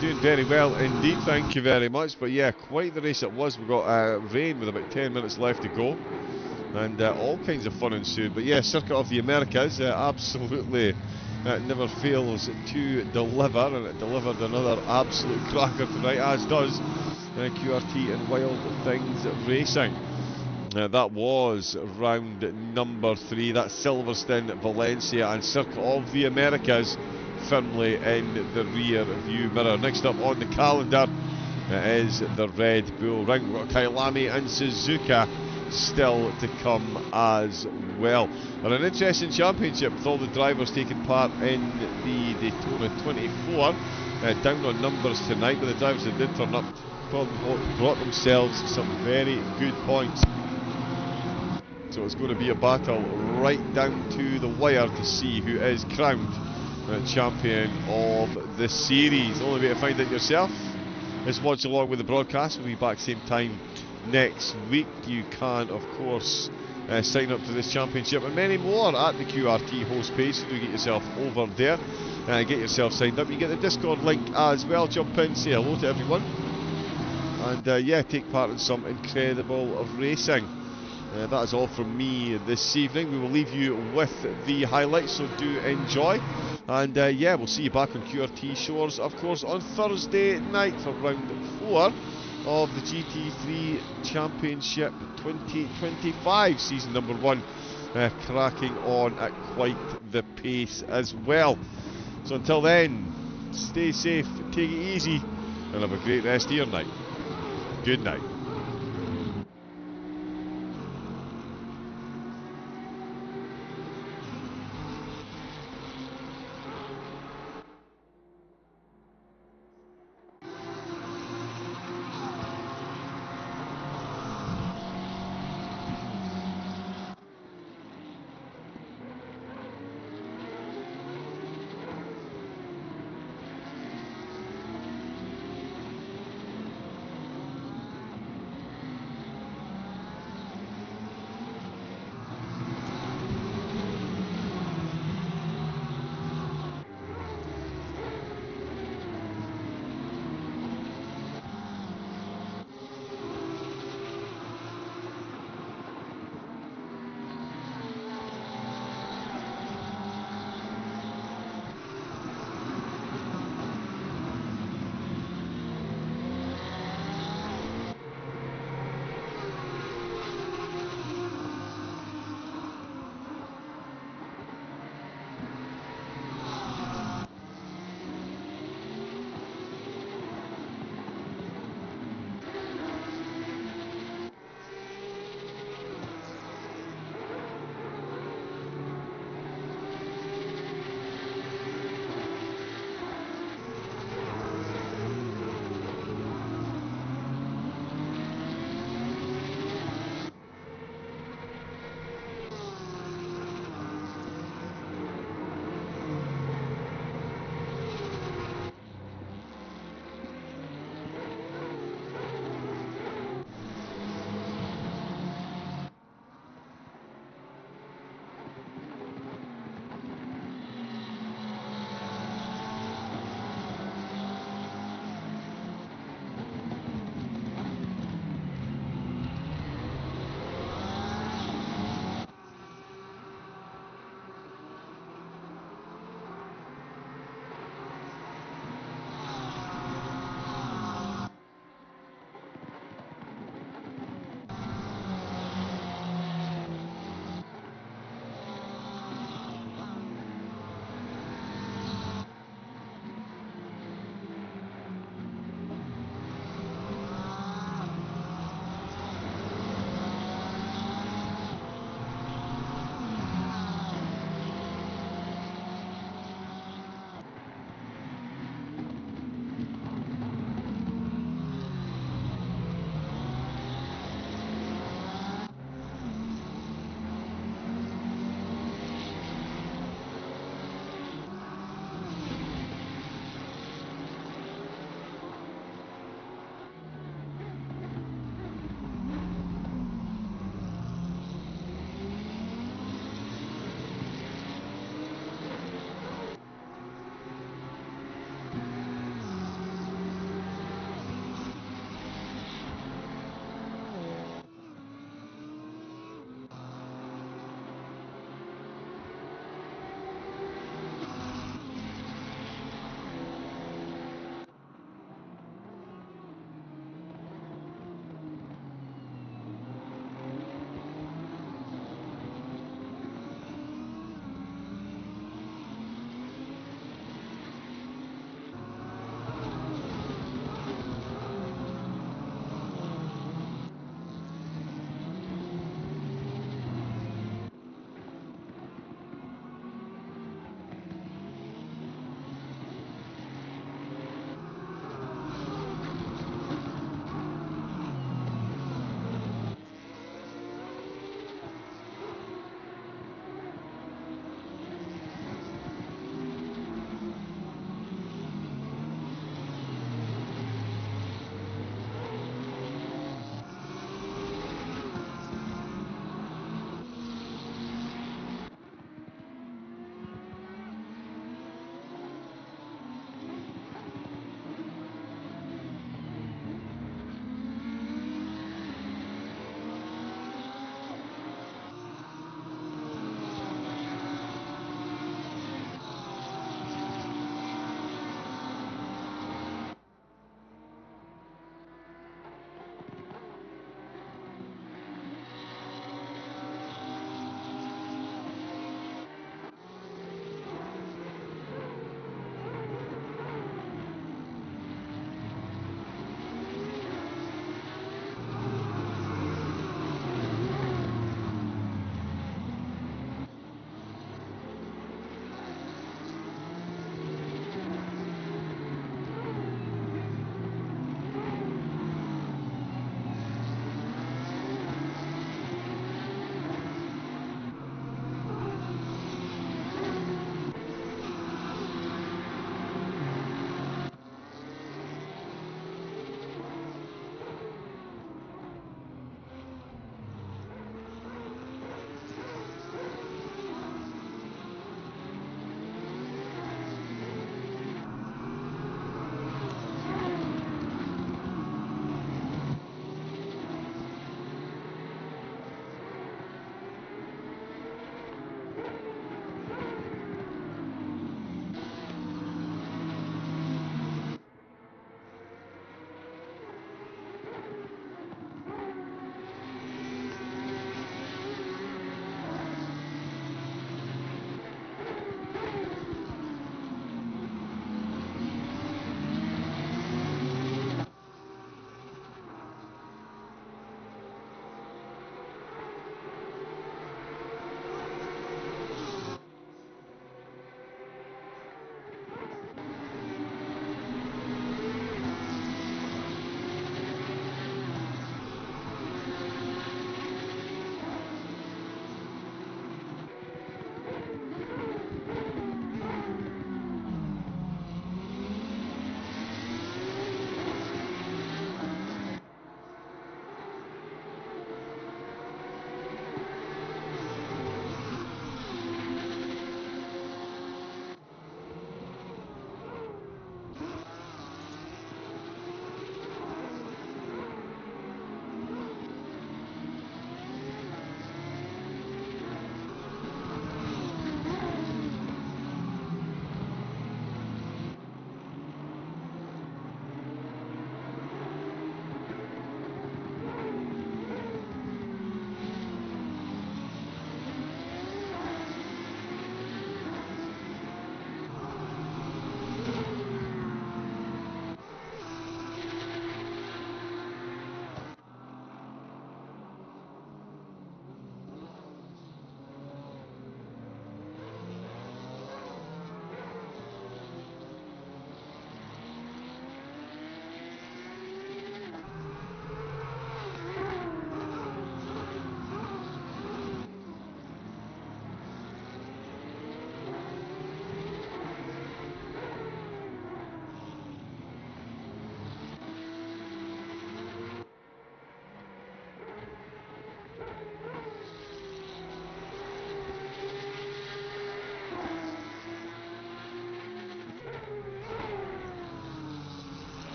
Doing very well indeed, thank you very much. But yeah, quite the race it was. We've got rain with about 10 minutes left to go. And all kinds of fun ensued. But yeah, Circuit of the Americas, absolutely never fails to deliver. And it delivered another absolute cracker tonight, as does QRT and Wild Things Racing. That was round number 3. That's Silverstone, Valencia and Circuit of the Americas firmly in the rear view mirror. Next up on the calendar is the Red Bull Ring. We've got Kyalami and Suzuka still to come as well. And an interesting championship with all the drivers taking part in the Daytona 24. Down on numbers tonight, but the drivers that did turn up brought themselves some very good points. So it's going to be a battle right down to the wire to see who is crowned champion of the series. Only way to find it yourself is watch along with the broadcast. We'll be back same time next week. You can, of course, sign up to this championship and many more at the QRT host page, so do get yourself over there. Get yourself signed up. You get the Discord link as well. Jump in, say hello to everyone, and yeah, take part in some incredible racing. That is all from me this evening. We will leave you with the highlights, so do enjoy. And yeah, we'll see you back on QRT shores, of course, on Thursday night for round 4 of the GT3 Championship 2025, season number 1, cracking on at quite the pace as well. So until then, stay safe, take it easy, and have a great rest of your night. Good night.